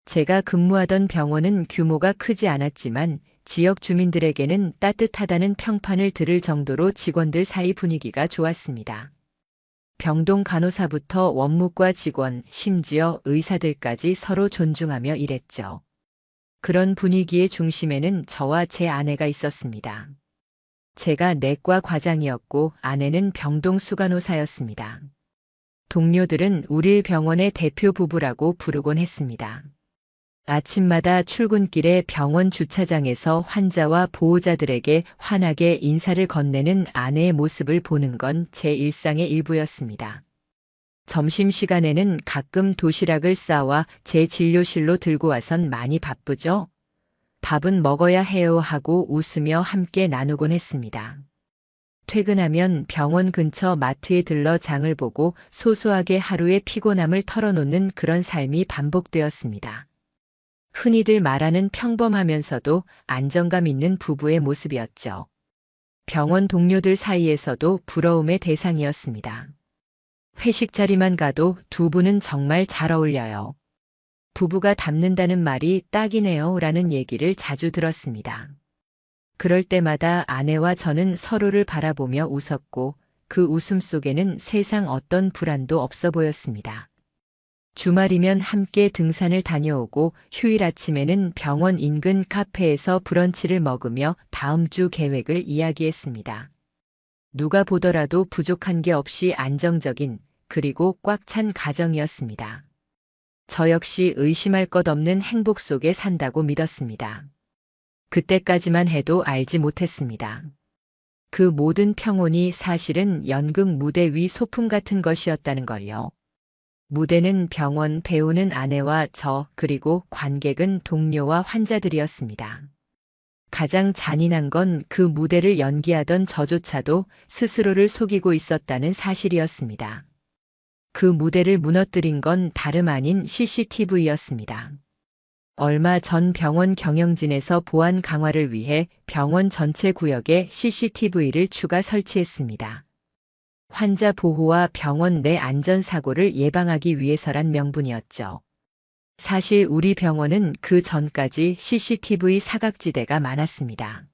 제가 근무하던 병원은 규모가 크지 않았지만 지역 주민들에게는 따뜻하다는 평판을 들을 정도로 직원들 사이 분위기가 좋았습니다. 병동 간호사부터 원무과 직원, 심지어 의사들까지 서로 존중하며 일했죠. 그런 분위기의 중심에는 저와 제 아내가 있었습니다. 제가 내과 과장이었고 아내는 병동 수간호사였습니다. 동료들은 우릴 병원의 대표 부부라고 부르곤 했습니다. 아침마다 출근길에 병원 주차장에서 환자와 보호자들에게 환하게 인사를 건네는 아내의 모습을 보는 건 제 일상의 일부였습니다. 점심시간에는 가끔 도시락을 싸와 제 진료실로 들고 와선 많이 바쁘죠? 밥은 먹어야 해요 하고 웃으며 함께 나누곤 했습니다. 퇴근하면 병원 근처 마트에 들러 장을 보고 소소하게 하루의 피곤함을 털어놓는 그런 삶이 반복되었습니다. 흔히들 말하는 평범하면서도 안정감 있는 부부의 모습이었죠. 병원 동료들 사이에서도 부러움의 대상이었습니다. 회식 자리만 가도 두 분은 정말 잘 어울려요. 부부가 닮는다는 말이 딱이네요 라는 얘기를 자주 들었습니다. 그럴 때마다 아내와 저는 서로를 바라보며 웃었고 그 웃음 속에는 세상 어떤 불안도 없어 보였습니다. 주말이면 함께 등산을 다녀오고 휴일 아침에는 병원 인근 카페에서 브런치를 먹으며 다음 주 계획을 이야기했습니다. 누가 보더라도 부족한 게 없이 안정적인 그리고 꽉 찬 가정이었습니다. 저 역시 의심할 것 없는 행복 속에 산다고 믿었습니다. 그때까지만 해도 알지 못했습니다. 그 모든 평온이 사실은 연극 무대 위 소품 같은 것이었다는 걸요. 무대는 병원, 배우는 아내와 저, 그리고 관객은 동료와 환자들이었습니다. 가장 잔인한 건 그 무대를 연기하던 저조차도 스스로를 속이고 있었다는 사실이었습니다. 그 무대를 무너뜨린 건 다름 아닌 CCTV였습니다. 얼마 전 병원 경영진에서 보안 강화를 위해 병원 전체 구역에 CCTV를 추가 설치했습니다. 환자 보호와 병원 내 안전사고를 예방하기 위해서란 명분이었죠. 사실 우리 병원은 그 전까지 CCTV 사각지대가 많았습니다.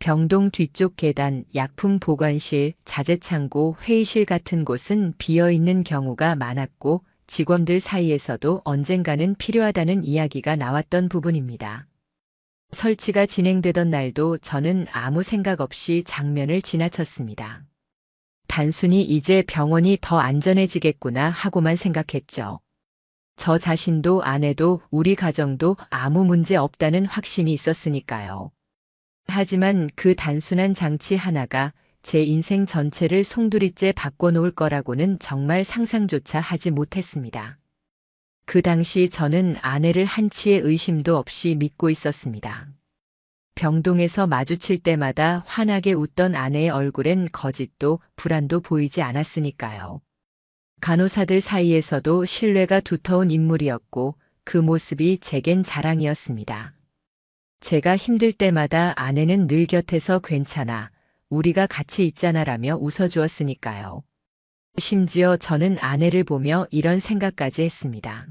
병동 뒤쪽 계단, 약품 보관실, 자재창고, 회의실 같은 곳은 비어있는 경우가 많았고 직원들 사이에서도 언젠가는 필요하다는 이야기가 나왔던 부분입니다. 설치가 진행되던 날도 저는 아무 생각 없이 장면을 지나쳤습니다. 단순히 이제 병원이 더 안전해지겠구나 하고만 생각했죠. 저 자신도 아내도 우리 가정도 아무 문제 없다는 확신이 있었으니까요. 하지만 그 단순한 장치 하나가 제 인생 전체를 송두리째 바꿔놓을 거라고는 정말 상상조차 하지 못했습니다. 그 당시 저는 아내를 한치의 의심도 없이 믿고 있었습니다. 병동에서 마주칠 때마다 환하게 웃던 아내의 얼굴엔 거짓도 불안도 보이지 않았으니까요. 간호사들 사이에서도 신뢰가 두터운 인물이었고 그 모습이 제겐 자랑이었습니다. 제가 힘들 때마다 아내는 늘 곁에서 괜찮아, 우리가 같이 있잖아라며 웃어주었으니까요. 심지어 저는 아내를 보며 이런 생각까지 했습니다.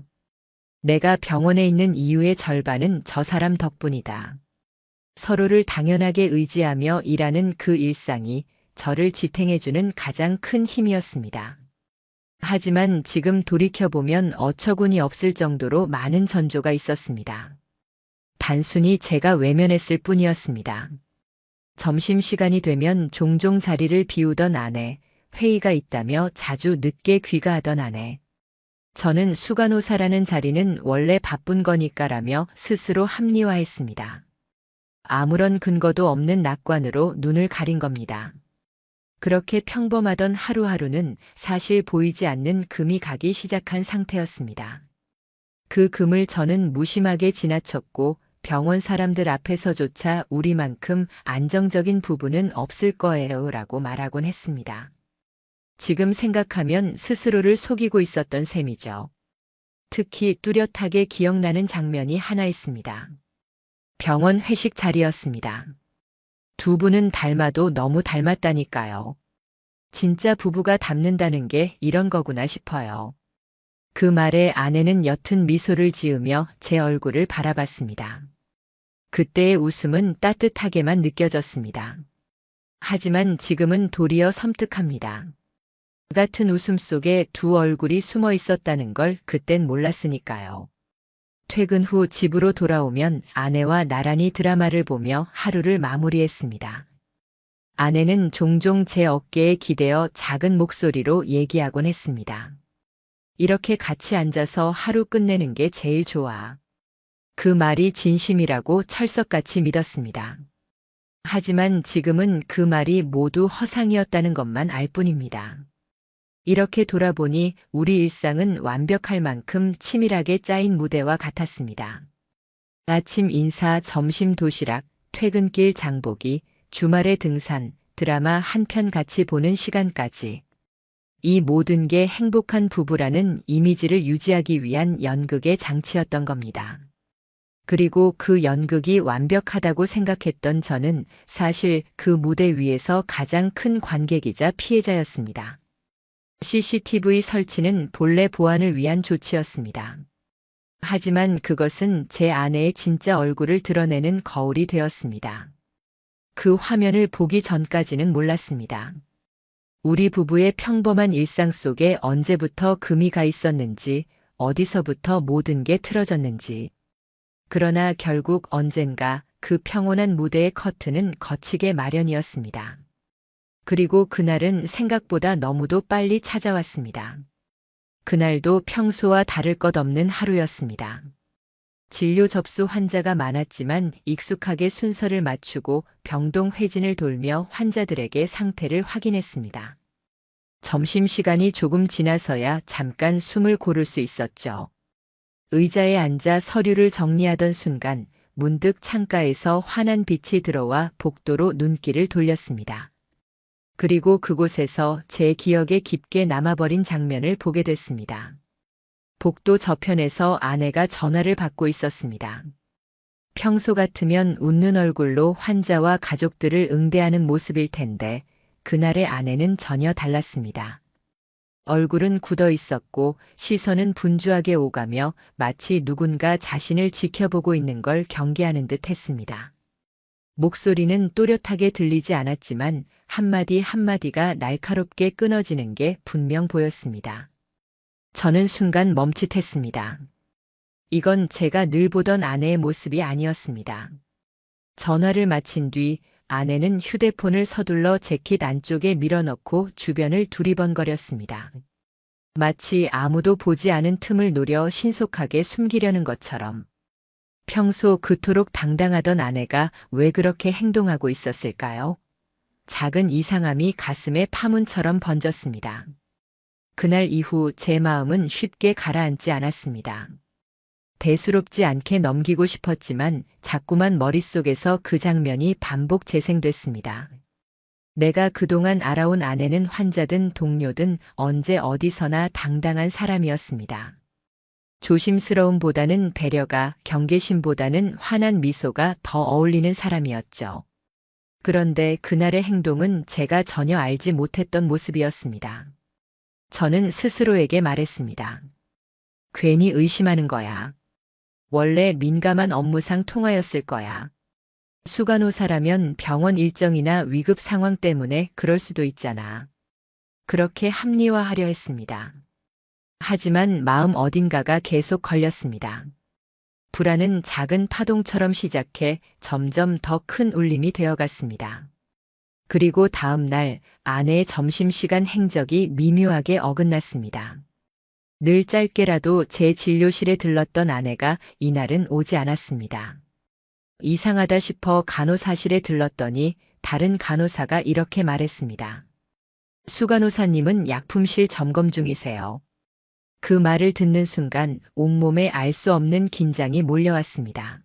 내가 병원에 있는 이유의 절반은 저 사람 덕분이다. 서로를 당연하게 의지하며 일하는 그 일상이 저를 지탱해주는 가장 큰 힘이었습니다. 하지만 지금 돌이켜보면 어처구니 없을 정도로 많은 전조가 있었습니다. 단순히 제가 외면했을 뿐이었습니다. 점심시간이 되면 종종 자리를 비우던 아내, 회의가 있다며 자주 늦게 귀가하던 아내. 저는 수간호사라는 자리는 원래 바쁜 거니까라며 스스로 합리화했습니다. 아무런 근거도 없는 낙관으로 눈을 가린 겁니다. 그렇게 평범하던 하루하루는 사실 보이지 않는 금이 가기 시작한 상태였습니다. 그 금을 저는 무심하게 지나쳤고 병원 사람들 앞에서조차 우리만큼 안정적인 부부는 없을 거예요 라고 말하곤 했습니다. 지금 생각하면 스스로를 속이고 있었던 셈이죠. 특히 뚜렷하게 기억나는 장면이 하나 있습니다. 병원 회식 자리였습니다. 두 분은 닮아도 너무 닮았다니까요. 진짜 부부가 닮는다는 게 이런 거구나 싶어요. 그 말에 아내는 옅은 미소를 지으며 제 얼굴을 바라봤습니다. 그때의 웃음은 따뜻하게만 느껴졌습니다. 하지만 지금은 도리어 섬뜩합니다. 그 같은 웃음 속에 두 얼굴이 숨어 있었다는 걸 그땐 몰랐으니까요. 퇴근 후 집으로 돌아오면 아내와 나란히 드라마를 보며 하루를 마무리했습니다. 아내는 종종 제 어깨에 기대어 작은 목소리로 얘기하곤 했습니다. 이렇게 같이 앉아서 하루 끝내는 게 제일 좋아. 그 말이 진심이라고 철석같이 믿었습니다. 하지만 지금은 그 말이 모두 허상이었다는 것만 알 뿐입니다. 이렇게 돌아보니 우리 일상은 완벽할 만큼 치밀하게 짜인 무대와 같았습니다. 아침 인사, 점심 도시락, 퇴근길 장보기, 주말에 등산, 드라마 한 편 같이 보는 시간까지. 이 모든 게 행복한 부부라는 이미지를 유지하기 위한 연극의 장치였던 겁니다. 그리고 그 연극이 완벽하다고 생각했던 저는 사실 그 무대 위에서 가장 큰 관객이자 피해자였습니다. CCTV 설치는 본래 보안을 위한 조치였습니다. 하지만 그것은 제 아내의 진짜 얼굴을 드러내는 거울이 되었습니다. 그 화면을 보기 전까지는 몰랐습니다. 우리 부부의 평범한 일상 속에 언제부터 금이 가 있었는지, 어디서부터 모든 게 틀어졌는지. 그러나 결국 언젠가 그 평온한 무대의 커튼은 거치게 마련이었습니다. 그리고 그날은 생각보다 너무도 빨리 찾아왔습니다. 그날도 평소와 다를 것 없는 하루였습니다. 진료 접수 환자가 많았지만 익숙하게 순서를 맞추고 병동 회진을 돌며 환자들에게 상태를 확인했습니다. 점심시간이 조금 지나서야 잠깐 숨을 고를 수 있었죠. 의자에 앉아 서류를 정리하던 순간 문득 창가에서 환한 빛이 들어와 복도로 눈길을 돌렸습니다. 그리고 그곳에서 제 기억에 깊게 남아버린 장면을 보게 됐습니다. 복도 저편에서 아내가 전화를 받고 있었습니다. 평소 같으면 웃는 얼굴로 환자와 가족들을 응대하는 모습일 텐데 그날의 아내는 전혀 달랐습니다. 얼굴은 굳어 있었고 시선은 분주하게 오가며 마치 누군가 자신을 지켜보고 있는 걸 경계하는 듯 했습니다. 목소리는 또렷하게 들리지 않았지만 한마디 한마디가 날카롭게 끊어지는 게 분명 보였습니다. 저는 순간 멈칫했습니다. 이건 제가 늘 보던 아내의 모습이 아니었습니다. 전화를 마친 뒤 아내는 휴대폰을 서둘러 재킷 안쪽에 밀어넣고 주변을 두리번거렸습니다. 마치 아무도 보지 않은 틈을 노려 신속하게 숨기려는 것처럼. 평소 그토록 당당하던 아내가 왜 그렇게 행동하고 있었을까요? 작은 이상함이 가슴에 파문처럼 번졌습니다. 그날 이후 제 마음은 쉽게 가라앉지 않았습니다. 대수롭지 않게 넘기고 싶었지만 자꾸만 머릿속에서 그 장면이 반복 재생됐습니다. 내가 그동안 알아온 아내는 환자든 동료든 언제 어디서나 당당한 사람이었습니다. 조심스러움보다는 배려가, 경계심보다는 환한 미소가 더 어울리는 사람이었죠. 그런데 그날의 행동은 제가 전혀 알지 못했던 모습이었습니다. 저는 스스로에게 말했습니다. 괜히 의심하는 거야. 원래 민감한 업무상 통화였을 거야. 수간호사라면 병원 일정이나 위급 상황 때문에 그럴 수도 있잖아. 그렇게 합리화하려 했습니다. 하지만 마음 어딘가가 계속 걸렸습니다. 불안은 작은 파동처럼 시작해 점점 더 큰 울림이 되어갔습니다. 그리고 다음 날 아내의 점심시간 행적이 미묘하게 어긋났습니다. 늘 짧게라도 제 진료실에 들렀던 아내가 이날은 오지 않았습니다. 이상하다 싶어 간호사실에 들렀더니 다른 간호사가 이렇게 말했습니다. 수간호사님은 약품실 점검 중이세요. 그 말을 듣는 순간 온몸에 알 수 없는 긴장이 몰려왔습니다.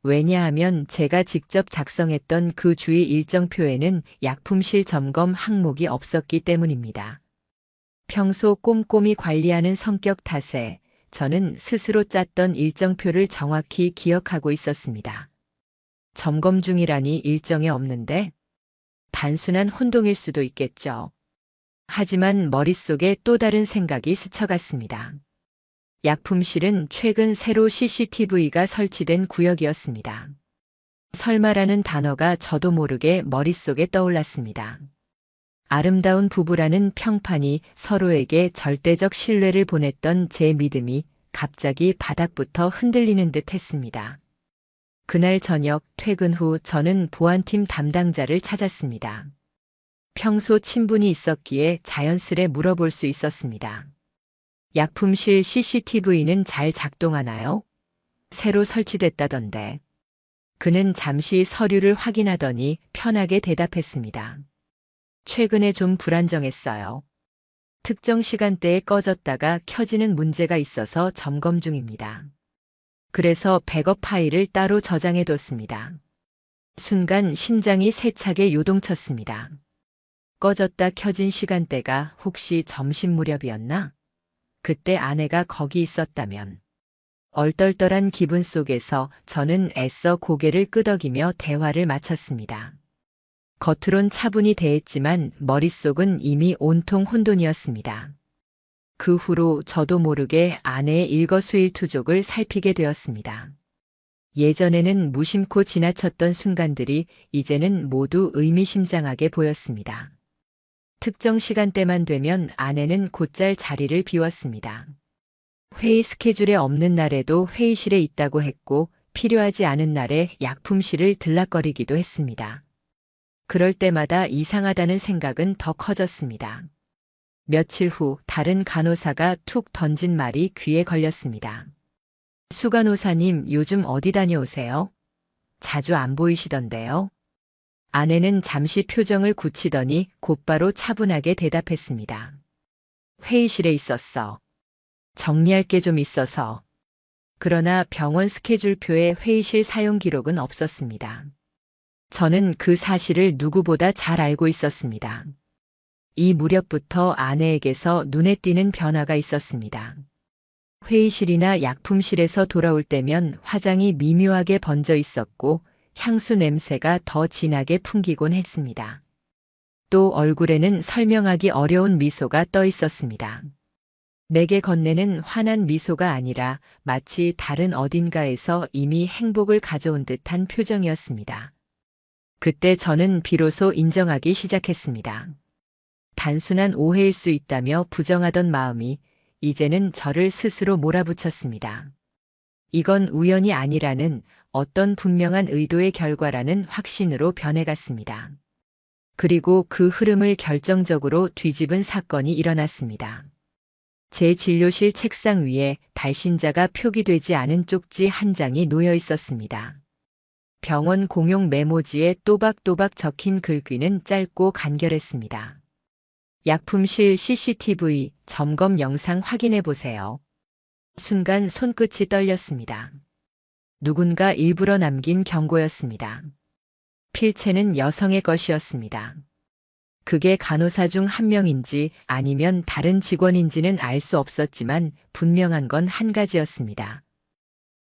왜냐하면 제가 직접 작성했던 그 주의 일정표에는 약품실 점검 항목이 없었기 때문입니다. 평소 꼼꼼히 관리하는 성격 탓에 저는 스스로 짰던 일정표를 정확히 기억하고 있었습니다. 점검 중이라니 일정에 없는데? 단순한 혼동일 수도 있겠죠. 하지만 머릿속에 또 다른 생각이 스쳐갔습니다. 약품실은 최근 새로 CCTV가 설치된 구역이었습니다. 설마라는 단어가 저도 모르게 머릿속에 떠올랐습니다. 아름다운 부부라는 평판이 서로에게 절대적 신뢰를 보냈던 제 믿음이 갑자기 바닥부터 흔들리는 듯 했습니다. 그날 저녁 퇴근 후 저는 보안팀 담당자를 찾았습니다. 평소 친분이 있었기에 자연스레 물어볼 수 있었습니다. 약품실 CCTV는 잘 작동하나요? 새로 설치됐다던데. 그는 잠시 서류를 확인하더니 편하게 대답했습니다. 최근에 좀 불안정했어요. 특정 시간대에 꺼졌다가 켜지는 문제가 있어서 점검 중입니다. 그래서 백업 파일을 따로 저장해 뒀습니다. 순간 심장이 세차게 요동쳤습니다. 꺼졌다 켜진 시간대가 혹시 점심 무렵이었나? 그때 아내가 거기 있었다면. 얼떨떨한 기분 속에서 저는 애써 고개를 끄덕이며 대화를 마쳤습니다. 겉으론 차분히 대했지만 머릿속은 이미 온통 혼돈이었습니다. 그 후로 저도 모르게 아내의 일거수일투족을 살피게 되었습니다. 예전에는 무심코 지나쳤던 순간들이 이제는 모두 의미심장하게 보였습니다. 특정 시간대만 되면 아내는 곧잘 자리를 비웠습니다. 회의 스케줄에 없는 날에도 회의실에 있다고 했고 필요하지 않은 날에 약품실을 들락거리기도 했습니다. 그럴 때마다 이상하다는 생각은 더 커졌습니다. 며칠 후 다른 간호사가 툭 던진 말이 귀에 걸렸습니다. 수 간호사님 요즘 어디 다녀오세요? 자주 안 보이시던데요? 아내는 잠시 표정을 굳히더니 곧바로 차분하게 대답했습니다. 회의실에 있었어. 정리할 게 좀 있어서. 그러나 병원 스케줄표에 회의실 사용 기록은 없었습니다. 저는 그 사실을 누구보다 잘 알고 있었습니다. 이 무렵부터 아내에게서 눈에 띄는 변화가 있었습니다. 회의실이나 약품실에서 돌아올 때면 화장이 미묘하게 번져 있었고 향수 냄새가 더 진하게 풍기곤 했습니다. 또 얼굴에는 설명하기 어려운 미소가 떠 있었습니다. 내게 건네는 환한 미소가 아니라 마치 다른 어딘가에서 이미 행복을 가져온 듯한 표정이었습니다. 그때 저는 비로소 인정하기 시작했습니다. 단순한 오해일 수 있다며 부정하던 마음이 이제는 저를 스스로 몰아붙였습니다. 이건 우연이 아니라는 어떤 분명한 의도의 결과라는 확신으로 변해갔습니다. 그리고 그 흐름을 결정적으로 뒤집은 사건이 일어났습니다. 제 진료실 책상 위에 발신자가 표기되지 않은 쪽지 한 장이 놓여 있었습니다. 병원 공용 메모지에 또박또박 적힌 글귀는 짧고 간결했습니다. 약품실 CCTV 점검 영상 확인해 보세요. 순간 손끝이 떨렸습니다. 누군가 일부러 남긴 경고였습니다. 필체는 여성의 것이었습니다. 그게 간호사 중 한 명인지 아니면 다른 직원인지는 알 수 없었지만 분명한 건 한 가지였습니다.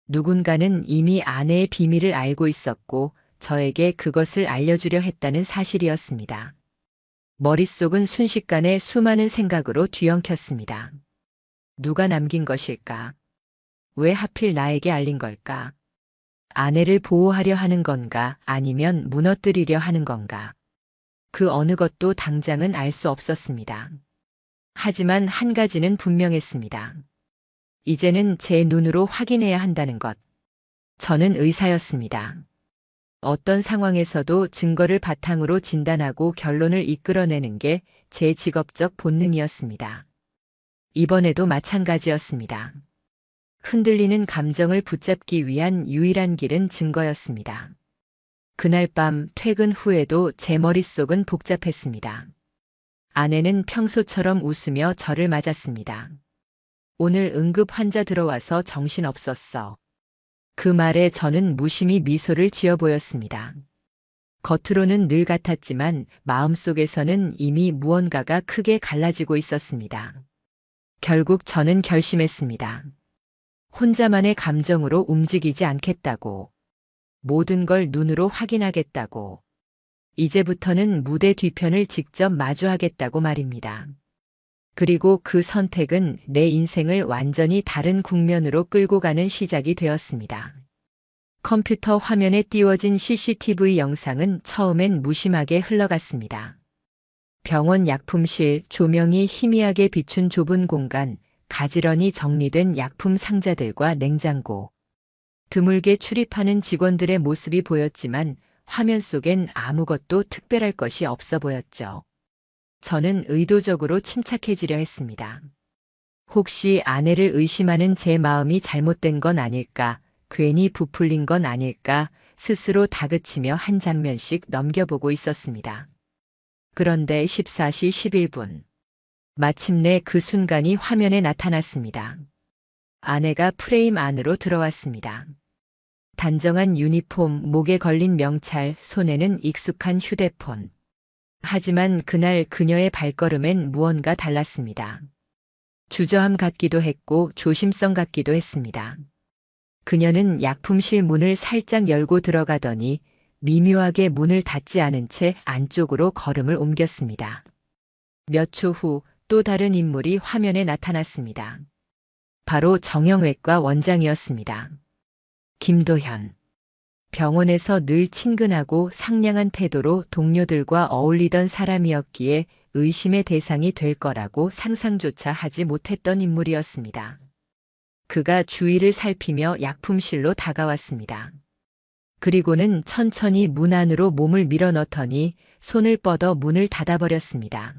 누군가는 이미 아내의 비밀을 알고 있었고 저에게 그것을 알려주려 했다는 사실이었습니다. 머릿속은 순식간에 수많은 생각으로 뒤엉켰습니다. 누가 남긴 것일까? 왜 하필 나에게 알린 걸까? 아내를 보호하려 하는 건가 아니면 무너뜨리려 하는 건가? 그 어느 것도 당장은 알 수 없었습니다. 하지만 한 가지는 분명했습니다. 이제는 제 눈으로 확인해야 한다는 것. 저는 의사였습니다. 어떤 상황에서도 증거를 바탕으로 진단하고 결론을 이끌어내는 게 제 직업적 본능이었습니다. 이번에도 마찬가지였습니다. 흔들리는 감정을 붙잡기 위한 유일한 길은 증거였습니다. 그날 밤 퇴근 후에도 제 머릿속은 복잡했습니다. 아내는 평소처럼 웃으며 저를 맞았습니다. 오늘 응급 환자 들어와서 정신없었어. 그 말에 저는 무심히 미소를 지어 보였습니다. 겉으로는 늘 같았지만 마음속에서는 이미 무언가가 크게 갈라지고 있었습니다. 결국 저는 결심했습니다. 혼자만의 감정으로 움직이지 않겠다고. 모든 걸 눈으로 확인하겠다고. 이제부터는 무대 뒤편을 직접 마주하겠다고 말입니다. 그리고 그 선택은 내 인생을 완전히 다른 국면으로 끌고 가는 시작이 되었습니다. 컴퓨터 화면에 띄워진 CCTV 영상은 처음엔 무심하게 흘러갔습니다. 병원 약품실, 조명이 희미하게 비춘 좁은 공간, 가지런히 정리된 약품 상자들과 냉장고. 드물게 출입하는 직원들의 모습이 보였지만 화면 속엔 아무것도 특별할 것이 없어 보였죠. 저는 의도적으로 침착해지려 했습니다. 혹시 아내를 의심하는 제 마음이 잘못된 건 아닐까, 괜히 부풀린 건 아닐까 스스로 다그치며 한 장면씩 넘겨보고 있었습니다. 그런데 14시 11분. 마침내 그 순간이 화면에 나타났습니다. 아내가 프레임 안으로 들어왔습니다. 단정한 유니폼, 목에 걸린 명찰, 손에는 익숙한 휴대폰. 하지만 그날 그녀의 발걸음엔 무언가 달랐습니다. 주저함 같기도 했고 조심성 같기도 했습니다. 그녀는 약품실 문을 살짝 열고 들어가더니 미묘하게 문을 닫지 않은 채 안쪽으로 걸음을 옮겼습니다. 몇 초 후 또 다른 인물이 화면에 나타났습니다. 바로 정형외과 원장이었습니다. 김도현. 병원에서 늘 친근하고 상냥한 태도로 동료들과 어울리던 사람이었기에 의심의 대상이 될 거라고 상상조차 하지 못했던 인물이었습니다. 그가 주위를 살피며 약품실로 다가왔습니다. 그리고는 천천히 문 안으로 몸을 밀어넣더니 손을 뻗어 문을 닫아버렸습니다.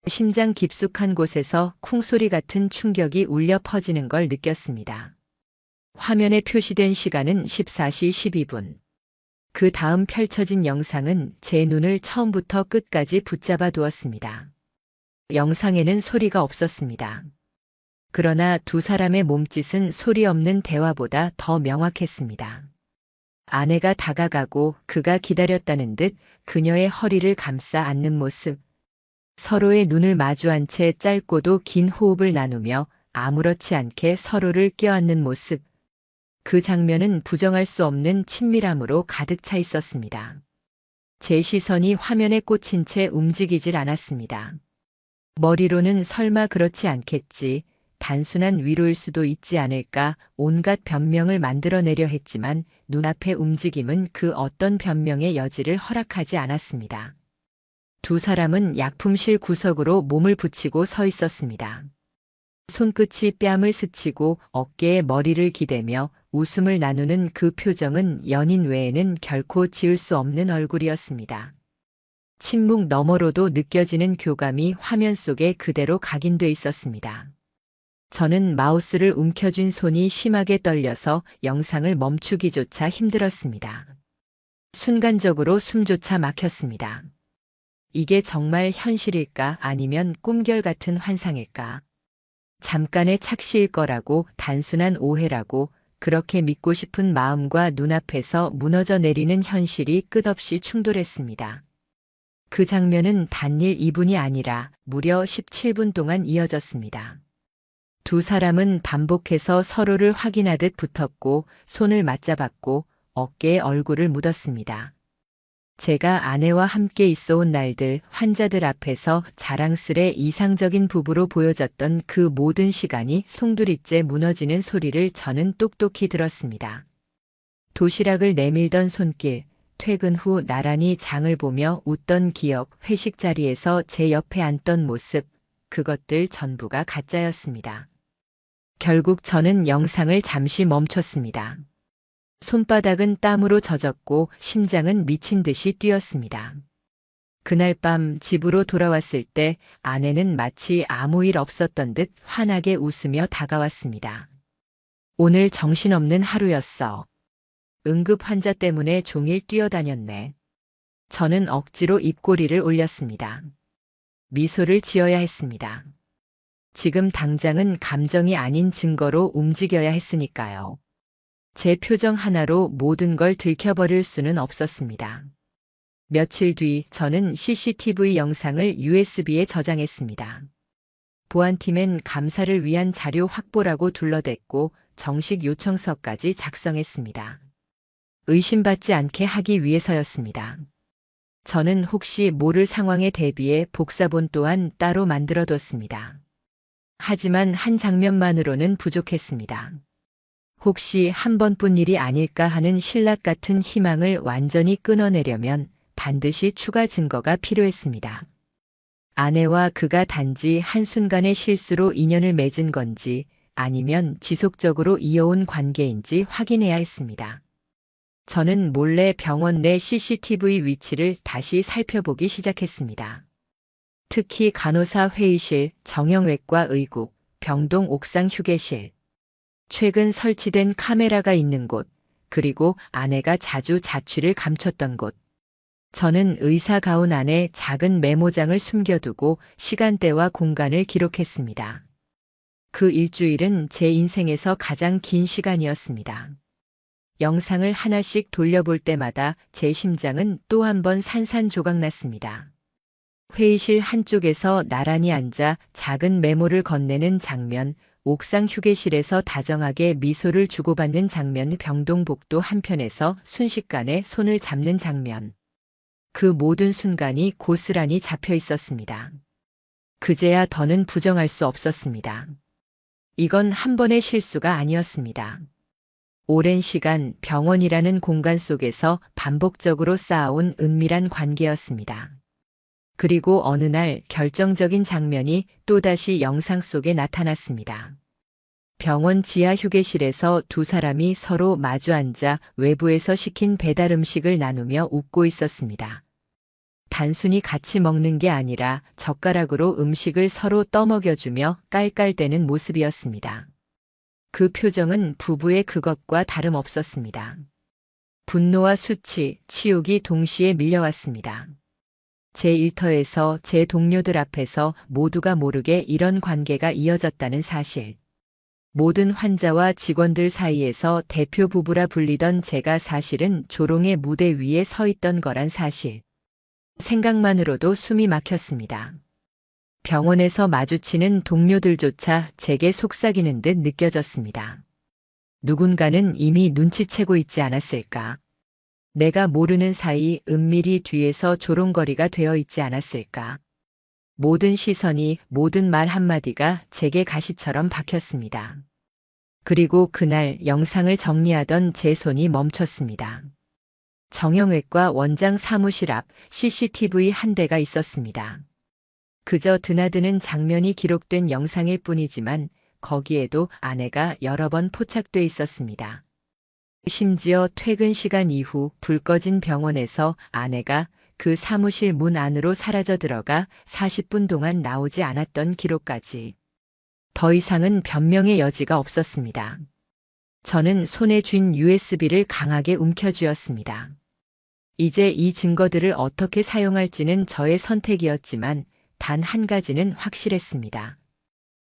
심장 깊숙한 곳에서 쿵소리 같은 충격이 울려 퍼지는 걸 느꼈습니다. 화면에 표시된 시간은 14시 12분. 그 다음 펼쳐진 영상은 제 눈을 처음부터 끝까지 붙잡아 두었습니다. 영상에는 소리가 없었습니다. 그러나 두 사람의 몸짓은 소리 없는 대화보다 더 명확했습니다. 아내가 다가가고 그가 기다렸다는 듯 그녀의 허리를 감싸 안는 모습. 서로의 눈을 마주한 채 짧고도 긴 호흡을 나누며 아무렇지 않게 서로를 껴안는 모습. 그 장면은 부정할 수 없는 친밀함으로 가득 차 있었습니다. 제 시선이 화면에 꽂힌 채 움직이질 않았습니다. 머리로는 설마 그렇지 않겠지, 단순한 위로일 수도 있지 않을까 온갖 변명을 만들어내려 했지만 눈앞의 움직임은 그 어떤 변명의 여지를 허락하지 않았습니다. 두 사람은 약품실 구석으로 몸을 붙이고 서 있었습니다. 손끝이 뺨을 스치고 어깨에 머리를 기대며 웃음을 나누는 그 표정은 연인 외에는 결코 지을 수 없는 얼굴이었습니다. 침묵 너머로도 느껴지는 교감이 화면 속에 그대로 각인돼 있었습니다. 저는 마우스를 움켜쥔 손이 심하게 떨려서 영상을 멈추기조차 힘들었습니다. 순간적으로 숨조차 막혔습니다. 이게 정말 현실일까 아니면 꿈결 같은 환상일까? 잠깐의 착시일 거라고, 단순한 오해라고, 그렇게 믿고 싶은 마음과 눈앞에서 무너져 내리는 현실이 끝없이 충돌했습니다. 그 장면은 단일 2분이 아니라 무려 17분 동안 이어졌습니다. 두 사람은 반복해서 서로를 확인하듯 붙었고 손을 맞잡았고 어깨에 얼굴을 묻었습니다. 제가 아내와 함께 있어온 날들, 환자들 앞에서 자랑스레 이상적인 부부로 보여졌던 그 모든 시간이 송두리째 무너지는 소리를 저는 똑똑히 들었습니다. 도시락을 내밀던 손길, 퇴근 후 나란히 장을 보며 웃던 기억, 회식 자리에서 제 옆에 앉던 모습, 그것들 전부가 가짜였습니다. 결국 저는 영상을 잠시 멈췄습니다. 손바닥은 땀으로 젖었고 심장은 미친 듯이 뛰었습니다. 그날 밤 집으로 돌아왔을 때 아내는 마치 아무 일 없었던 듯 환하게 웃으며 다가왔습니다. 오늘 정신없는 하루였어. 응급 환자 때문에 종일 뛰어다녔네. 저는 억지로 입꼬리를 올렸습니다. 미소를 지어야 했습니다. 지금 당장은 감정이 아닌 증거로 움직여야 했으니까요. 제 표정 하나로 모든 걸 들켜버릴 수는 없었습니다. 며칠 뒤 저는 CCTV 영상을 USB에 저장했습니다. 보안팀엔 감사를 위한 자료 확보라고 둘러댔고 정식 요청서까지 작성했습니다. 의심받지 않게 하기 위해서였습니다. 저는 혹시 모를 상황에 대비해 복사본 또한 따로 만들어뒀습니다. 하지만 한 장면만으로는 부족했습니다. 혹시 한 번뿐 일이 아닐까 하는 신락 같은 희망을 완전히 끊어내려면 반드시 추가 증거가 필요했습니다. 아내와 그가 단지 한순간의 실수로 인연을 맺은 건지 아니면 지속적으로 이어온 관계인지 확인해야 했습니다. 저는 몰래 병원 내 CCTV 위치를 다시 살펴보기 시작했습니다. 특히 간호사 회의실, 정형외과 의국, 병동 옥상 휴게실, 최근 설치된 카메라가 있는 곳, 그리고 아내가 자주 자취를 감췄던 곳. 저는 의사 가운 안에 작은 메모장을 숨겨두고 시간대와 공간을 기록했습니다. 그 일주일은 제 인생에서 가장 긴 시간이었습니다. 영상을 하나씩 돌려볼 때마다 제 심장은 또 한 번 산산조각났습니다. 회의실 한쪽에서 나란히 앉아 작은 메모를 건네는 장면, 옥상 휴게실에서 다정하게 미소를 주고받는 장면, 병동 복도 한편에서 순식간에 손을 잡는 장면. 그 모든 순간이 고스란히 잡혀 있었습니다. 그제야 더는 부정할 수 없었습니다. 이건 한 번의 실수가 아니었습니다. 오랜 시간 병원이라는 공간 속에서 반복적으로 쌓아온 은밀한 관계였습니다. 그리고 어느 날 결정적인 장면이 또다시 영상 속에 나타났습니다. 병원 지하 휴게실에서 두 사람이 서로 마주 앉아 외부에서 시킨 배달 음식을 나누며 웃고 있었습니다. 단순히 같이 먹는 게 아니라 젓가락으로 음식을 서로 떠먹여주며 깔깔대는 모습이었습니다. 그 표정은 부부의 그것과 다름없었습니다. 분노와 수치, 치욕이 동시에 밀려왔습니다. 제 일터에서 제 동료들 앞에서 모두가 모르게 이런 관계가 이어졌다는 사실. 모든 환자와 직원들 사이에서 대표 부부라 불리던 제가 사실은 조롱의 무대 위에 서 있던 거란 사실. 생각만으로도 숨이 막혔습니다. 병원에서 마주치는 동료들조차 제게 속삭이는 듯 느껴졌습니다. 누군가는 이미 눈치채고 있지 않았을까? 내가 모르는 사이 은밀히 뒤에서 조롱거리가 되어 있지 않았을까? 모든 시선이, 모든 말 한마디가 제게 가시처럼 박혔습니다. 그리고 그날 영상을 정리하던 제 손이 멈췄습니다. 정형외과 원장 사무실 앞 CCTV 한 대가 있었습니다. 그저 드나드는 장면이 기록된 영상일 뿐이지만 거기에도 아내가 여러 번 포착돼 있었습니다. 심지어 퇴근 시간 이후 불 꺼진 병원에서 아내가 그 사무실 문 안으로 사라져 들어가 40분 동안 나오지 않았던 기록까지. 더 이상은 변명의 여지가 없었습니다. 저는 손에 쥔 USB를 강하게 움켜쥐었습니다. 이제 이 증거들을 어떻게 사용할지는 저의 선택이었지만 단 한 가지는 확실했습니다.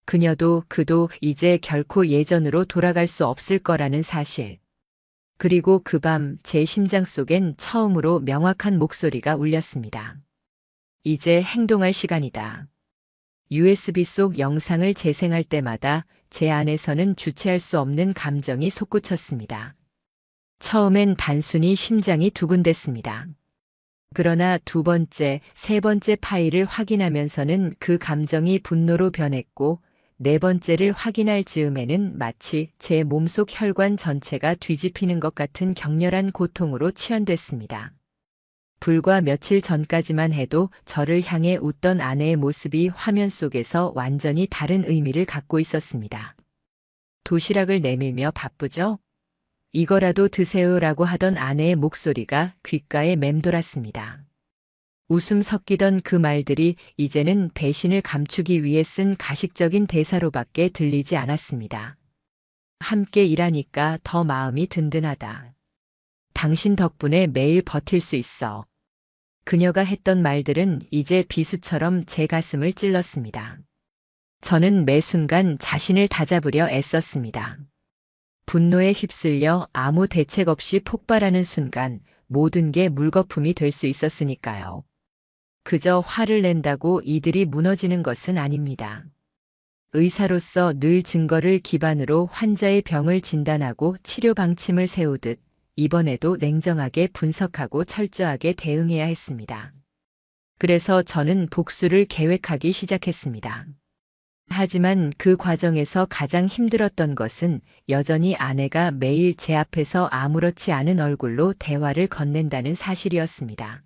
그녀도 그도 이제 결코 예전으로 돌아갈 수 없을 거라는 사실. 그리고 그 밤 제 심장 속엔 처음으로 명확한 목소리가 울렸습니다. 이제 행동할 시간이다. USB 속 영상을 재생할 때마다 제 안에서는 주체할 수 없는 감정이 솟구쳤습니다. 처음엔 단순히 심장이 두근댔습니다. 그러나 두 번째, 세 번째 파일을 확인하면서는 그 감정이 분노로 변했고 네 번째를 확인할 즈음에는 마치 제 몸속 혈관 전체가 뒤집히는 것 같은 격렬한 고통으로 치환됐습니다. 불과 며칠 전까지만 해도 저를 향해 웃던 아내의 모습이 화면 속에서 완전히 다른 의미를 갖고 있었습니다. 도시락을 내밀며 바쁘죠? 이거라도 드세요라고 하던 아내의 목소리가 귓가에 맴돌았습니다. 웃음 섞이던 그 말들이 이제는 배신을 감추기 위해 쓴 가식적인 대사로밖에 들리지 않았습니다. 함께 일하니까 더 마음이 든든하다. 당신 덕분에 매일 버틸 수 있어. 그녀가 했던 말들은 이제 비수처럼 제 가슴을 찔렀습니다. 저는 매 순간 자신을 다잡으려 애썼습니다. 분노에 휩쓸려 아무 대책 없이 폭발하는 순간 모든 게 물거품이 될 수 있었으니까요. 그저 화를 낸다고 이들이 무너지는 것은 아닙니다. 의사로서 늘 증거를 기반으로 환자의 병을 진단하고 치료 방침을 세우듯 이번에도 냉정하게 분석하고 철저하게 대응해야 했습니다. 그래서 저는 복수를 계획하기 시작했습니다. 하지만 그 과정에서 가장 힘들었던 것은 여전히 아내가 매일 제 앞에서 아무렇지 않은 얼굴로 대화를 건넨다는 사실이었습니다.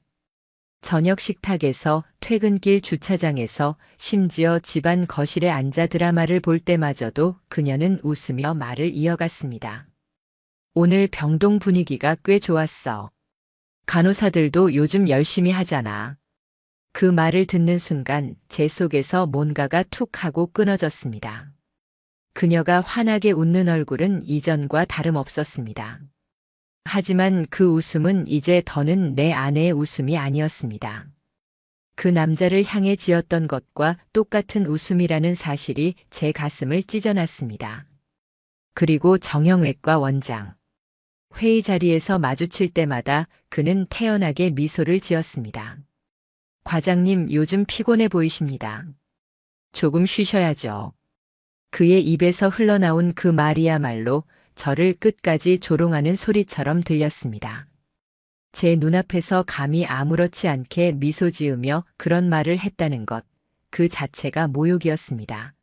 저녁 식탁에서, 퇴근길 주차장에서, 심지어 집안 거실에 앉아 드라마를 볼 때마저도 그녀는 웃으며 말을 이어갔습니다. 오늘 병동 분위기가 꽤 좋았어. 간호사들도 요즘 열심히 하잖아. 그 말을 듣는 순간 제 속에서 뭔가가 툭 하고 끊어졌습니다. 그녀가 환하게 웃는 얼굴은 이전과 다름없었습니다. 하지만 그 웃음은 이제 더는 내 아내의 웃음이 아니었습니다. 그 남자를 향해 지었던 것과 똑같은 웃음이라는 사실이 제 가슴을 찢어놨습니다. 그리고 정형외과 원장. 회의 자리에서 마주칠 때마다 그는 태연하게 미소를 지었습니다. 과장님, 요즘 피곤해 보이십니다. 조금 쉬셔야죠. 그의 입에서 흘러나온 그 말이야말로 저를 끝까지 조롱하는 소리처럼 들렸습니다. 제 눈앞에서 감히 아무렇지 않게 미소 지으며 그런 말을 했다는 것, 그 자체가 모욕이었습니다.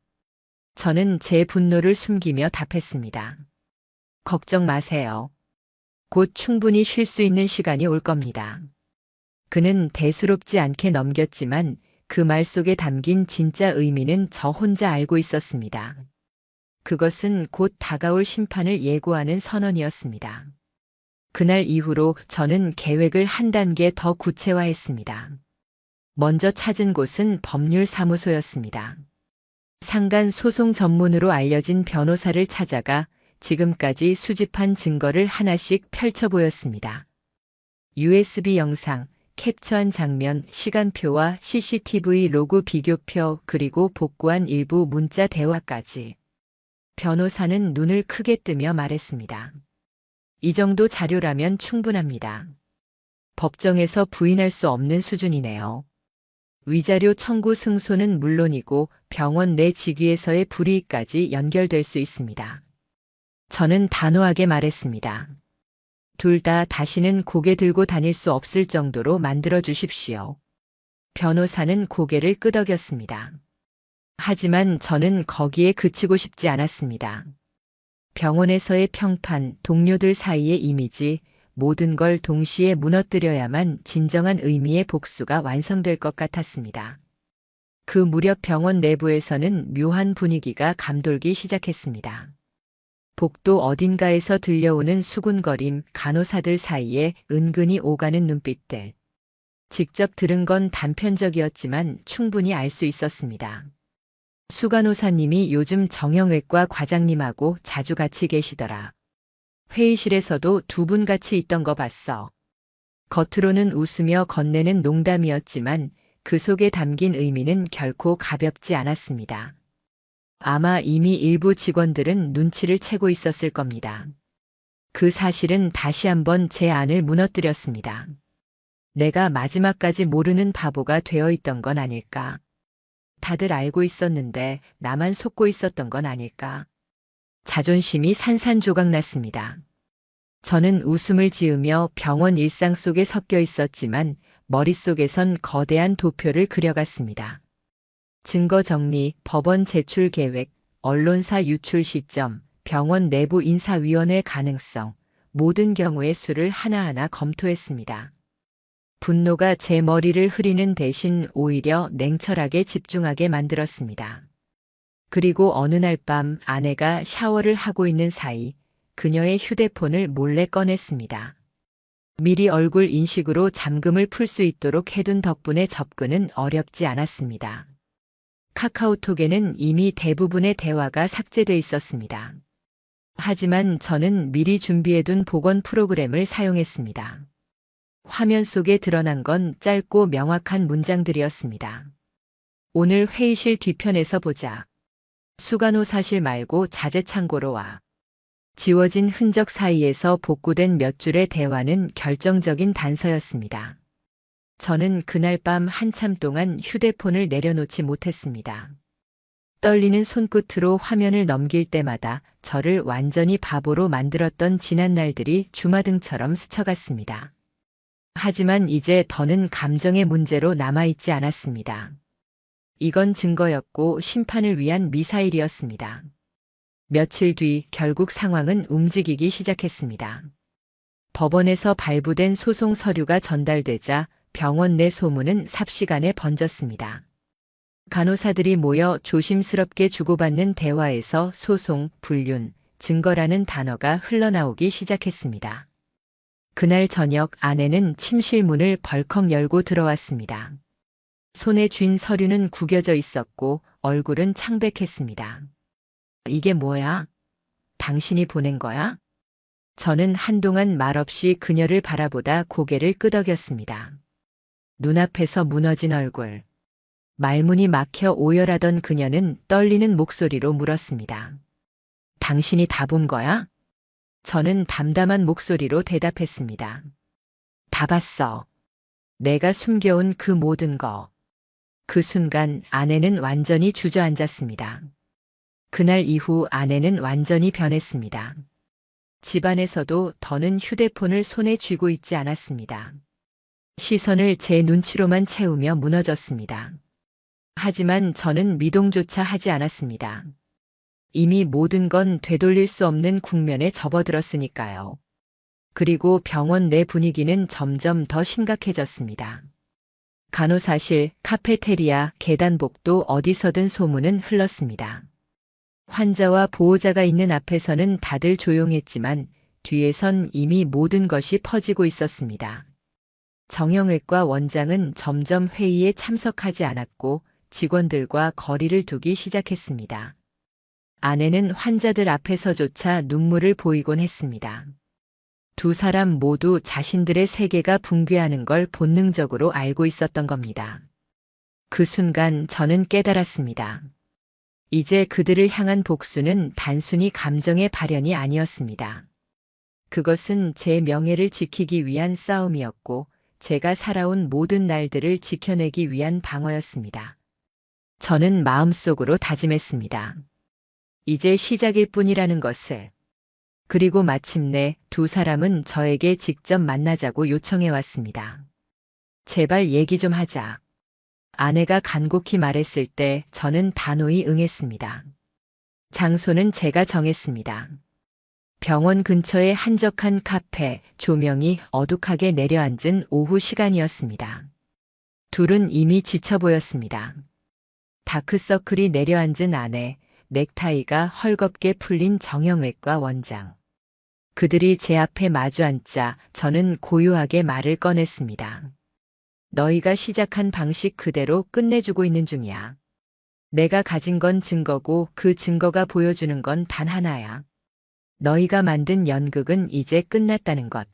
저는 제 분노를 숨기며 답했습니다. 걱정 마세요. 곧 충분히 쉴 수 있는 시간이 올 겁니다. 그는 대수롭지 않게 넘겼지만 그 말 속에 담긴 진짜 의미는 저 혼자 알고 있었습니다. 그것은 곧 다가올 심판을 예고하는 선언이었습니다. 그날 이후로 저는 계획을 한 단계 더 구체화했습니다. 먼저 찾은 곳은 법률사무소였습니다. 상간 소송 전문으로 알려진 변호사를 찾아가 지금까지 수집한 증거를 하나씩 펼쳐 보였습니다. USB 영상, 캡처한 장면, 시간표와 CCTV 로그 비교표, 그리고 복구한 일부 문자 대화까지. 변호사는 눈을 크게 뜨며 말했습니다. 이 정도 자료라면 충분합니다. 법정에서 부인할 수 없는 수준이네요. 위자료 청구 승소는 물론이고 병원 내 직위에서의 불이익까지 연결될 수 있습니다. 저는 단호하게 말했습니다. 둘 다 다시는 고개 들고 다닐 수 없을 정도로 만들어 주십시오. 변호사는 고개를 끄덕였습니다. 하지만 저는 거기에 그치고 싶지 않았습니다. 병원에서의 평판, 동료들 사이의 이미지, 모든 걸 동시에 무너뜨려야만 진정한 의미의 복수가 완성될 것 같았습니다. 그 무렵 병원 내부에서는 묘한 분위기가 감돌기 시작했습니다. 복도 어딘가에서 들려오는 수군거림, 간호사들 사이에 은근히 오가는 눈빛들. 직접 들은 건 단편적이었지만 충분히 알 수 있었습니다. 수 간호사님이 요즘 정형외과 과장님하고 자주 같이 계시더라. 회의실에서도 두 분 같이 있던 거 봤어. 겉으로는 웃으며 건네는 농담이었지만 그 속에 담긴 의미는 결코 가볍지 않았습니다. 아마 이미 일부 직원들은 눈치를 채고 있었을 겁니다. 그 사실은 다시 한번 제 안을 무너뜨렸습니다. 내가 마지막까지 모르는 바보가 되어 있던 건 아닐까? 다들 알고 있었는데 나만 속고 있었던 건 아닐까? 자존심이 산산조각 났습니다. 저는 웃음을 지으며 병원 일상 속에 섞여 있었지만 머릿속에선 거대한 도표를 그려갔습니다. 증거 정리, 법원 제출 계획, 언론사 유출 시점, 병원 내부 인사위원회 가능성, 모든 경우의 수를 하나하나 검토했습니다. 분노가 제 머리를 흐리는 대신 오히려 냉철하게 집중하게 만들었습니다. 그리고 어느 날 밤 아내가 샤워를 하고 있는 사이 그녀의 휴대폰을 몰래 꺼냈습니다. 미리 얼굴 인식으로 잠금을 풀 수 있도록 해둔 덕분에 접근은 어렵지 않았습니다. 카카오톡에는 이미 대부분의 대화가 삭제돼 있었습니다. 하지만 저는 미리 준비해둔 복원 프로그램을 사용했습니다. 화면 속에 드러난 건 짧고 명확한 문장들이었습니다. 오늘 회의실 뒤편에서 보자. 수간호사실 말고 자재창고로 와. 지워진 흔적 사이에서 복구된 몇 줄의 대화는 결정적인 단서였습니다. 저는 그날 밤 한참 동안 휴대폰을 내려놓지 못했습니다. 떨리는 손끝으로 화면을 넘길 때마다 저를 완전히 바보로 만들었던 지난 날들이 주마등처럼 스쳐갔습니다. 하지만 이제 더는 감정의 문제로 남아있지 않았습니다. 이건 증거였고 심판을 위한 미사일이었습니다. 며칠 뒤 결국 상황은 움직이기 시작했습니다. 법원에서 발부된 소송 서류가 전달되자 병원 내 소문은 삽시간에 번졌습니다. 간호사들이 모여 조심스럽게 주고받는 대화에서 소송, 불륜, 증거라는 단어가 흘러나오기 시작했습니다. 그날 저녁 아내는 침실 문을 벌컥 열고 들어왔습니다. 손에 쥔 서류는 구겨져 있었고 얼굴은 창백했습니다. 이게 뭐야? 당신이 보낸 거야? 저는 한동안 말없이 그녀를 바라보다 고개를 끄덕였습니다. 눈앞에서 무너진 얼굴. 말문이 막혀 오열하던 그녀는 떨리는 목소리로 물었습니다. 당신이 다 본 거야? 저는 담담한 목소리로 대답했습니다. 다 봤어. 내가 숨겨온 그 모든 거. 그 순간 아내는 완전히 주저앉았습니다. 그날 이후 아내는 완전히 변했습니다. 집안에서도 더는 휴대폰을 손에 쥐고 있지 않았습니다. 시선을 제 눈치로만 채우며 무너졌습니다. 하지만 저는 미동조차 하지 않았습니다. 이미 모든 건 되돌릴 수 없는 국면에 접어들었으니까요. 그리고 병원 내 분위기는 점점 더 심각해졌습니다. 간호사실, 카페테리아, 계단복도 어디서든 소문은 흘렀습니다. 환자와 보호자가 있는 앞에서는 다들 조용했지만 뒤에선 이미 모든 것이 퍼지고 있었습니다. 정형외과 원장은 점점 회의에 참석하지 않았고 직원들과 거리를 두기 시작했습니다. 아내는 환자들 앞에서조차 눈물을 보이곤 했습니다. 두 사람 모두 자신들의 세계가 붕괴하는 걸 본능적으로 알고 있었던 겁니다. 그 순간 저는 깨달았습니다. 이제 그들을 향한 복수는 단순히 감정의 발현이 아니었습니다. 그것은 제 명예를 지키기 위한 싸움이었고 제가 살아온 모든 날들을 지켜내기 위한 방어였습니다. 저는 마음속으로 다짐했습니다. 이제 시작일 뿐이라는 것을. 그리고 마침내 두 사람은 저에게 직접 만나자고 요청해 왔습니다. 제발 얘기 좀 하자. 아내가 간곡히 말했을 때 저는 단호히 응했습니다. 장소는 제가 정했습니다. 병원 근처의 한적한 카페, 조명이 어둑하게 내려앉은 오후 시간이었습니다. 둘은 이미 지쳐 보였습니다. 다크서클이 내려앉은 아내, 넥타이가 헐겁게 풀린 정형외과 원장. 그들이 제 앞에 마주 앉자 저는 고요하게 말을 꺼냈습니다. 너희가 시작한 방식 그대로 끝내주고 있는 중이야. 내가 가진 건 증거고 그 증거가 보여주는 건 단 하나야. 너희가 만든 연극은 이제 끝났다는 것.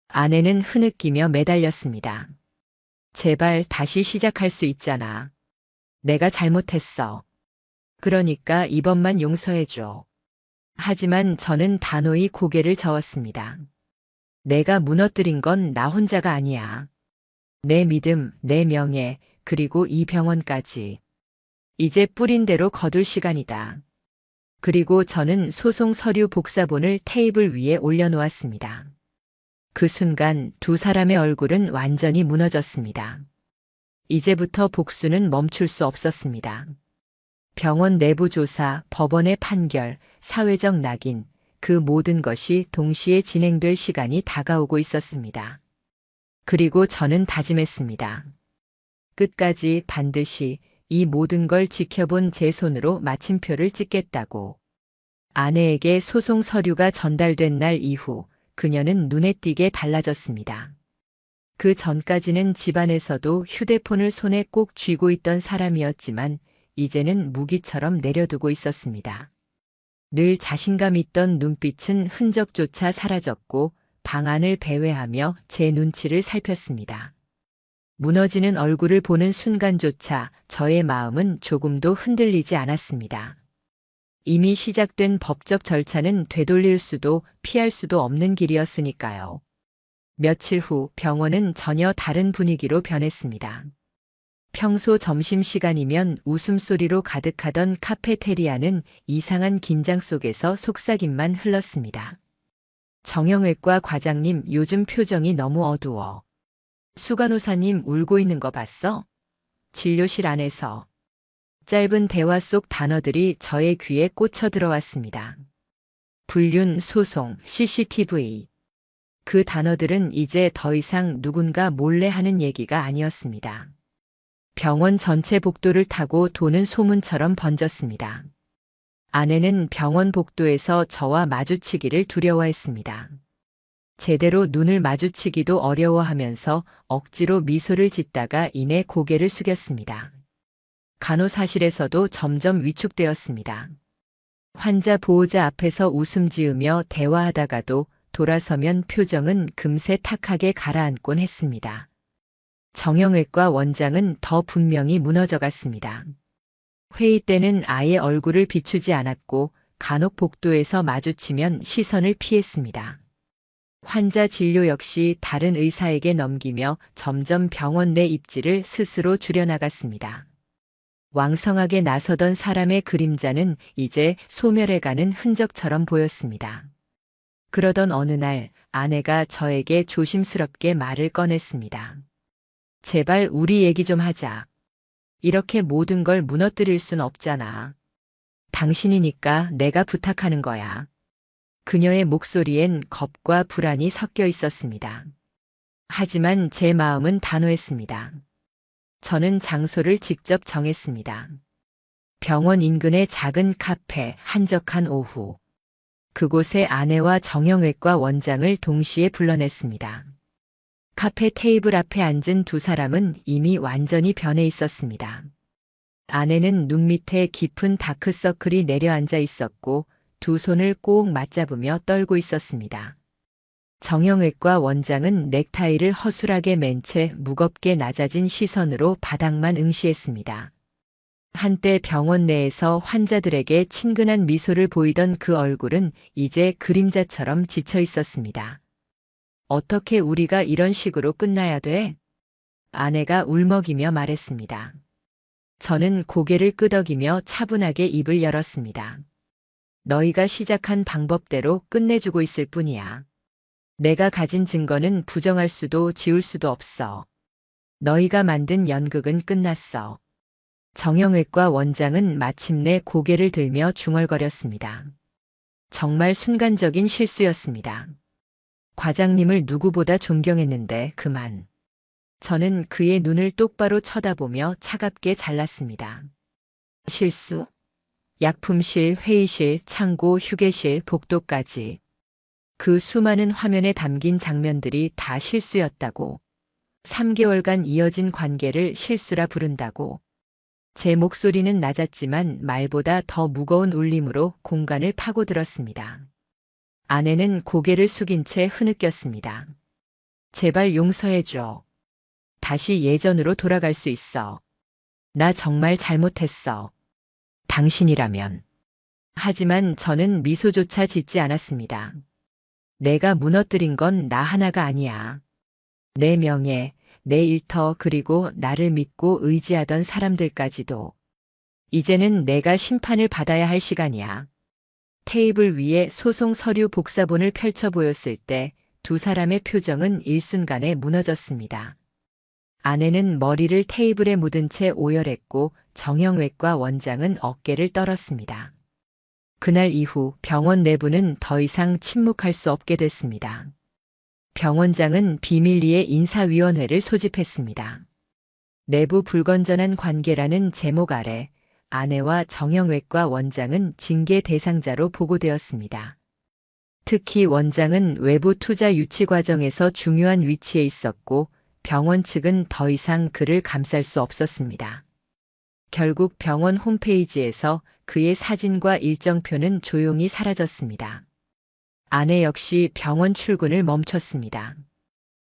아내는 흐느끼며 매달렸습니다. 제발 다시 시작할 수 있잖아. 내가 잘못했어. 그러니까 이번만 용서해줘. 하지만 저는 단호히 고개를 저었습니다. 내가 무너뜨린 건 나 혼자가 아니야. 내 믿음, 내 명예, 그리고 이 병원까지. 이제 뿌린 대로 거둘 시간이다. 그리고 저는 소송 서류 복사본을 테이블 위에 올려놓았습니다. 그 순간 두 사람의 얼굴은 완전히 무너졌습니다. 이제부터 복수는 멈출 수 없었습니다. 병원 내부 조사, 법원의 판결, 사회적 낙인, 그 모든 것이 동시에 진행될 시간이 다가오고 있었습니다. 그리고 저는 다짐했습니다. 끝까지 반드시 이 모든 걸 지켜본 제 손으로 마침표를 찍겠다고. 아내에게 소송 서류가 전달된 날 이후 그녀는 눈에 띄게 달라졌습니다. 그 전까지는 집안에서도 휴대폰을 손에 꼭 쥐고 있던 사람이었지만 이제는 무기처럼 내려두고 있었습니다. 늘 자신감 있던 눈빛은 흔적조차 사라졌고 방 안을 배회하며 제 눈치를 살폈습니다. 무너지는 얼굴을 보는 순간조차 저의 마음은 조금도 흔들리지 않았습니다. 이미 시작된 법적 절차는 되돌릴 수도 피할 수도 없는 길이었으니까요. 며칠 후 병원은 전혀 다른 분위기로 변했습니다. 평소 점심시간이면 웃음소리로 가득하던 카페테리아는 이상한 긴장 속에서 속삭임만 흘렀습니다. 정형외과 과장님, 요즘 표정이 너무 어두워. 수간호사님 울고 있는 거 봤어? 진료실 안에서. 짧은 대화 속 단어들이 저의 귀에 꽂혀 들어왔습니다. 불륜, 소송, CCTV. 그 단어들은 이제 더 이상 누군가 몰래 하는 얘기가 아니었습니다. 병원 전체 복도를 타고 도는 소문처럼 번졌습니다. 아내는 병원 복도에서 저와 마주치기를 두려워했습니다. 제대로 눈을 마주치기도 어려워하면서 억지로 미소를 짓다가 이내 고개를 숙였습니다. 간호사실에서도 점점 위축되었습니다. 환자 보호자 앞에서 웃음 지으며 대화하다가도 돌아서면 표정은 금세 탁하게 가라앉곤 했습니다. 정형외과 원장은 더 분명히 무너져갔습니다. 회의 때는 아예 얼굴을 비추지 않았고 간혹 복도에서 마주치면 시선을 피했습니다. 환자 진료 역시 다른 의사에게 넘기며 점점 병원 내 입지를 스스로 줄여나갔습니다. 왕성하게 나서던 사람의 그림자는 이제 소멸해가는 흔적처럼 보였습니다. 그러던 어느 날 아내가 저에게 조심스럽게 말을 꺼냈습니다. 제발 우리 얘기 좀 하자. 이렇게 모든 걸 무너뜨릴 순 없잖아. 당신이니까 내가 부탁하는 거야. 그녀의 목소리엔 겁과 불안이 섞여 있었습니다. 하지만 제 마음은 단호했습니다. 저는 장소를 직접 정했습니다. 병원 인근의 작은 카페, 한적한 오후. 그곳에 아내와 정형외과 원장을 동시에 불러냈습니다. 카페 테이블 앞에 앉은 두 사람은 이미 완전히 변해 있었습니다. 아내는 눈 밑에 깊은 다크서클이 내려앉아 있었고 두 손을 꼭 맞잡으며 떨고 있었습니다. 정형외과 원장은 넥타이를 허술하게 맨 채 무겁게 낮아진 시선으로 바닥만 응시했습니다. 한때 병원 내에서 환자들에게 친근한 미소를 보이던 그 얼굴은 이제 그림자처럼 지쳐 있었습니다. 어떻게 우리가 이런 식으로 끝나야 돼? 아내가 울먹이며 말했습니다. 저는 고개를 끄덕이며 차분하게 입을 열었습니다. 너희가 시작한 방법대로 끝내주고 있을 뿐이야. 내가 가진 증거는 부정할 수도 지울 수도 없어. 너희가 만든 연극은 끝났어. 정형외과 원장은 마침내 고개를 들며 중얼거렸습니다. 정말 순간적인 실수였습니다. 과장님을 누구보다 존경했는데 그만. 저는 그의 눈을 똑바로 쳐다보며 차갑게 잘랐습니다. 실수? 약품실, 회의실, 창고, 휴게실, 복도까지. 그 수많은 화면에 담긴 장면들이 다 실수였다고. 3개월간 이어진 관계를 실수라 부른다고. 제 목소리는 낮았지만 말보다 더 무거운 울림으로 공간을 파고들었습니다. 아내는 고개를 숙인 채 흐느꼈습니다. 제발 용서해줘. 다시 예전으로 돌아갈 수 있어. 나 정말 잘못했어. 당신이라면. 하지만 저는 미소조차 짓지 않았습니다. 내가 무너뜨린 건 나 하나가 아니야. 내 명예, 내 일터 그리고 나를 믿고 의지하던 사람들까지도. 이제는 내가 심판을 받아야 할 시간이야. 테이블 위에 소송 서류 복사본을 펼쳐 보였을 때 두 사람의 표정은 일순간에 무너졌습니다. 아내는 머리를 테이블에 묻은 채 오열했고 정형외과 원장은 어깨를 떨었습니다. 그날 이후 병원 내부는 더 이상 침묵할 수 없게 됐습니다. 병원장은 비밀리에 인사위원회를 소집했습니다. 내부 불건전한 관계라는 제목 아래 아내와 정형외과 원장은 징계 대상자로 보고되었습니다. 특히 원장은 외부 투자 유치 과정에서 중요한 위치에 있었고 병원 측은 더 이상 그를 감쌀 수 없었습니다. 결국 병원 홈페이지에서 그의 사진과 일정표는 조용히 사라졌습니다. 아내 역시 병원 출근을 멈췄습니다.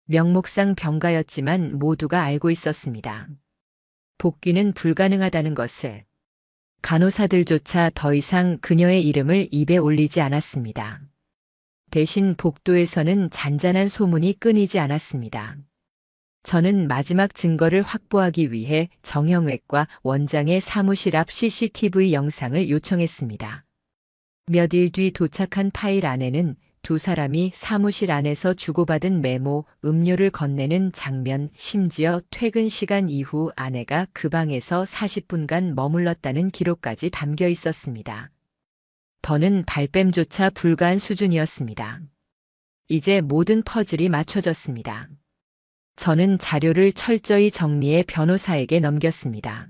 명목상 병가였지만 모두가 알고 있었습니다. 복귀는 불가능하다는 것을. 간호사들조차 더 이상 그녀의 이름을 입에 올리지 않았습니다. 대신 복도에서는 잔잔한 소문이 끊이지 않았습니다. 저는 마지막 증거를 확보하기 위해 정형외과 원장의 사무실 앞 CCTV 영상을 요청했습니다. 몇 일 뒤 도착한 파일 안에는 두 사람이 사무실 안에서 주고받은 메모, 음료를 건네는 장면, 심지어 퇴근 시간 이후 아내가 그 방에서 40분간 머물렀다는 기록까지 담겨 있었습니다. 더는 발뺌조차 불가한 수준이었습니다. 이제 모든 퍼즐이 맞춰졌습니다. 저는 자료를 철저히 정리해 변호사에게 넘겼습니다.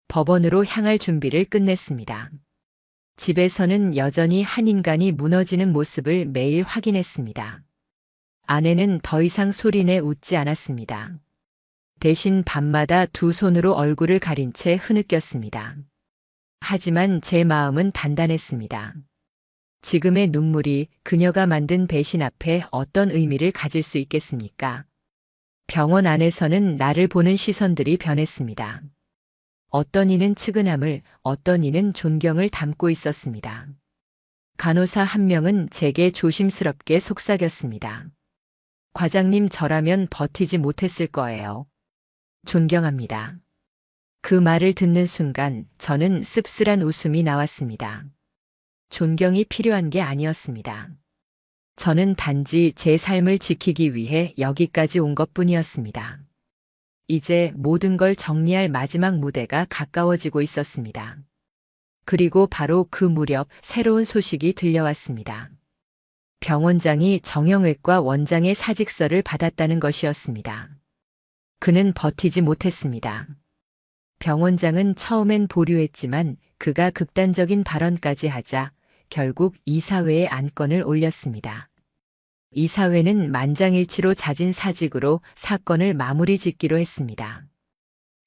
법원으로 향할 준비를 끝냈습니다. 집에서는 여전히 한 인간이 무너지는 모습을 매일 확인했습니다. 아내는 더 이상 소리내 웃지 않았습니다. 대신 밤마다 두 손으로 얼굴을 가린 채 흐느꼈습니다. 하지만 제 마음은 단단했습니다. 지금의 눈물이 그녀가 만든 배신 앞에 어떤 의미를 가질 수 있겠습니까? 병원 안에서는 나를 보는 시선들이 변했습니다. 어떤 이는 측은함을, 어떤 이는 존경을 담고 있었습니다. 간호사 한 명은 제게 조심스럽게 속삭였습니다. 과장님, 저라면 버티지 못했을 거예요. 존경합니다. 그 말을 듣는 순간 저는 씁쓸한 웃음이 나왔습니다. 존경이 필요한 게 아니었습니다. 저는 단지 제 삶을 지키기 위해 여기까지 온 것뿐이었습니다. 이제 모든 걸 정리할 마지막 무대가 가까워지고 있었습니다. 그리고 바로 그 무렵 새로운 소식이 들려왔습니다. 병원장이 정형외과 원장의 사직서를 받았다는 것이었습니다. 그는 버티지 못했습니다. 병원장은 처음엔 보류했지만 그가 극단적인 발언까지 하자 결국 이사회에 안건을 올렸습니다. 이사회는 만장일치로 잦은 사직으로 사건을 마무리 짓기로 했습니다.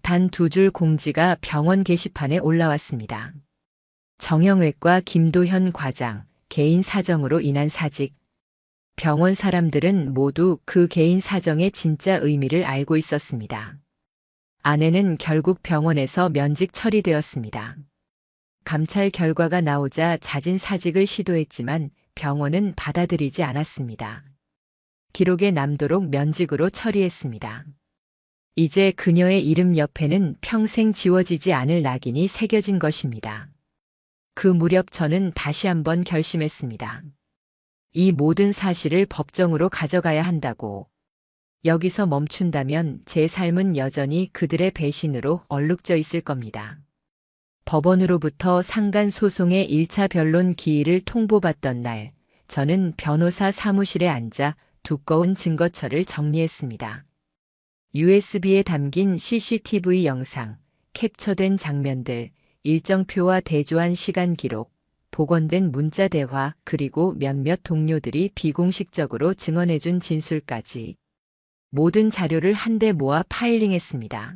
단 두 줄 공지가 병원 게시판에 올라왔습니다. 정형외과 김도현 과장, 개인 사정으로 인한 사직. 병원 사람들은 모두 그 개인 사정의 진짜 의미를 알고 있었습니다. 아내는 결국 병원에서 면직 처리되었습니다. 감찰 결과가 나오자 잦은 사직을 시도했지만 병원은 받아들이지 않았습니다. 기록에 남도록 면직으로 처리했습니다. 이제 그녀의 이름 옆에는 평생 지워지지 않을 낙인이 새겨진 것입니다. 그 무렵 저는 다시 한번 결심했습니다. 이 모든 사실을 법정으로 가져가야 한다고. 여기서 멈춘다면 제 삶은 여전히 그들의 배신으로 얼룩져 있을 겁니다. 법원으로부터 상간소송의 1차 변론 기일을 통보받던 날, 저는 변호사 사무실에 앉아 두꺼운 증거처를 정리했습니다. USB에 담긴 CCTV 영상, 캡처된 장면들, 일정표와 대조한 시간 기록, 복원된 문자 대화, 그리고 몇몇 동료들이 비공식적으로 증언해준 진술까지 모든 자료를 한데 모아 파일링했습니다.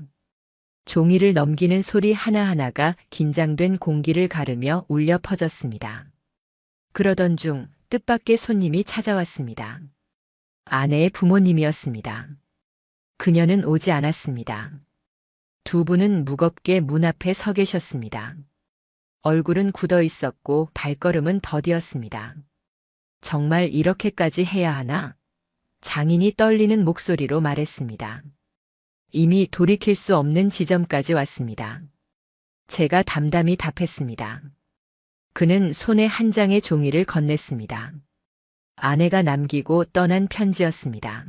종이를 넘기는 소리 하나하나가 긴장된 공기를 가르며 울려 퍼졌습니다. 그러던 중 뜻밖의 손님이 찾아왔습니다. 아내의 부모님이었습니다. 그녀는 오지 않았습니다. 두 분은 무겁게 문 앞에 서 계셨습니다. 얼굴은 굳어 있었고 발걸음은 더디었습니다. 정말 이렇게까지 해야 하나? 장인이 떨리는 목소리로 말했습니다. 이미 돌이킬 수 없는 지점까지 왔습니다. 제가 담담히 답했습니다. 그는 손에 한 장의 종이를 건넸습니다. 아내가 남기고 떠난 편지였습니다.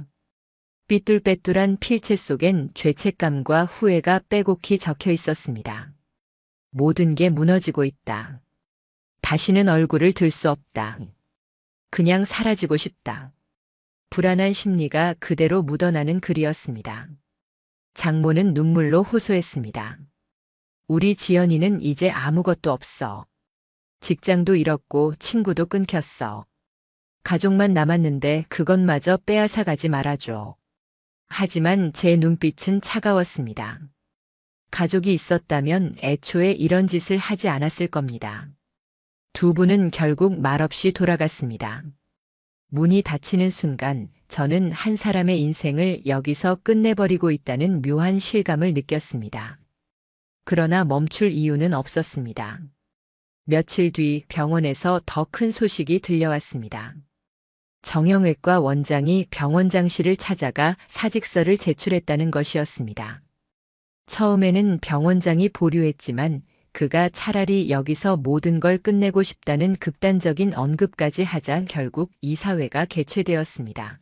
삐뚤빼뚤한 필체 속엔 죄책감과 후회가 빼곡히 적혀 있었습니다. 모든 게 무너지고 있다. 다시는 얼굴을 들 수 없다. 그냥 사라지고 싶다. 불안한 심리가 그대로 묻어나는 글이었습니다. 장모는 눈물로 호소했습니다. 우리 지연이는 이제 아무것도 없어. 직장도 잃었고 친구도 끊겼어. 가족만 남았는데 그것마저 빼앗아 가지 말아줘. 하지만 제 눈빛은 차가웠습니다. 가족이 있었다면 애초에 이런 짓을 하지 않았을 겁니다. 두 분은 결국 말없이 돌아갔습니다. 문이 닫히는 순간 저는 한 사람의 인생을 여기서 끝내버리고 있다는 묘한 실감을 느꼈습니다. 그러나 멈출 이유는 없었습니다. 며칠 뒤 병원에서 더 큰 소식이 들려왔습니다. 정형외과 원장이 병원장실을 찾아가 사직서를 제출했다는 것이었습니다. 처음에는 병원장이 보류했지만 그가 차라리 여기서 모든 걸 끝내고 싶다는 극단적인 언급까지 하자 결국 이사회가 개최되었습니다.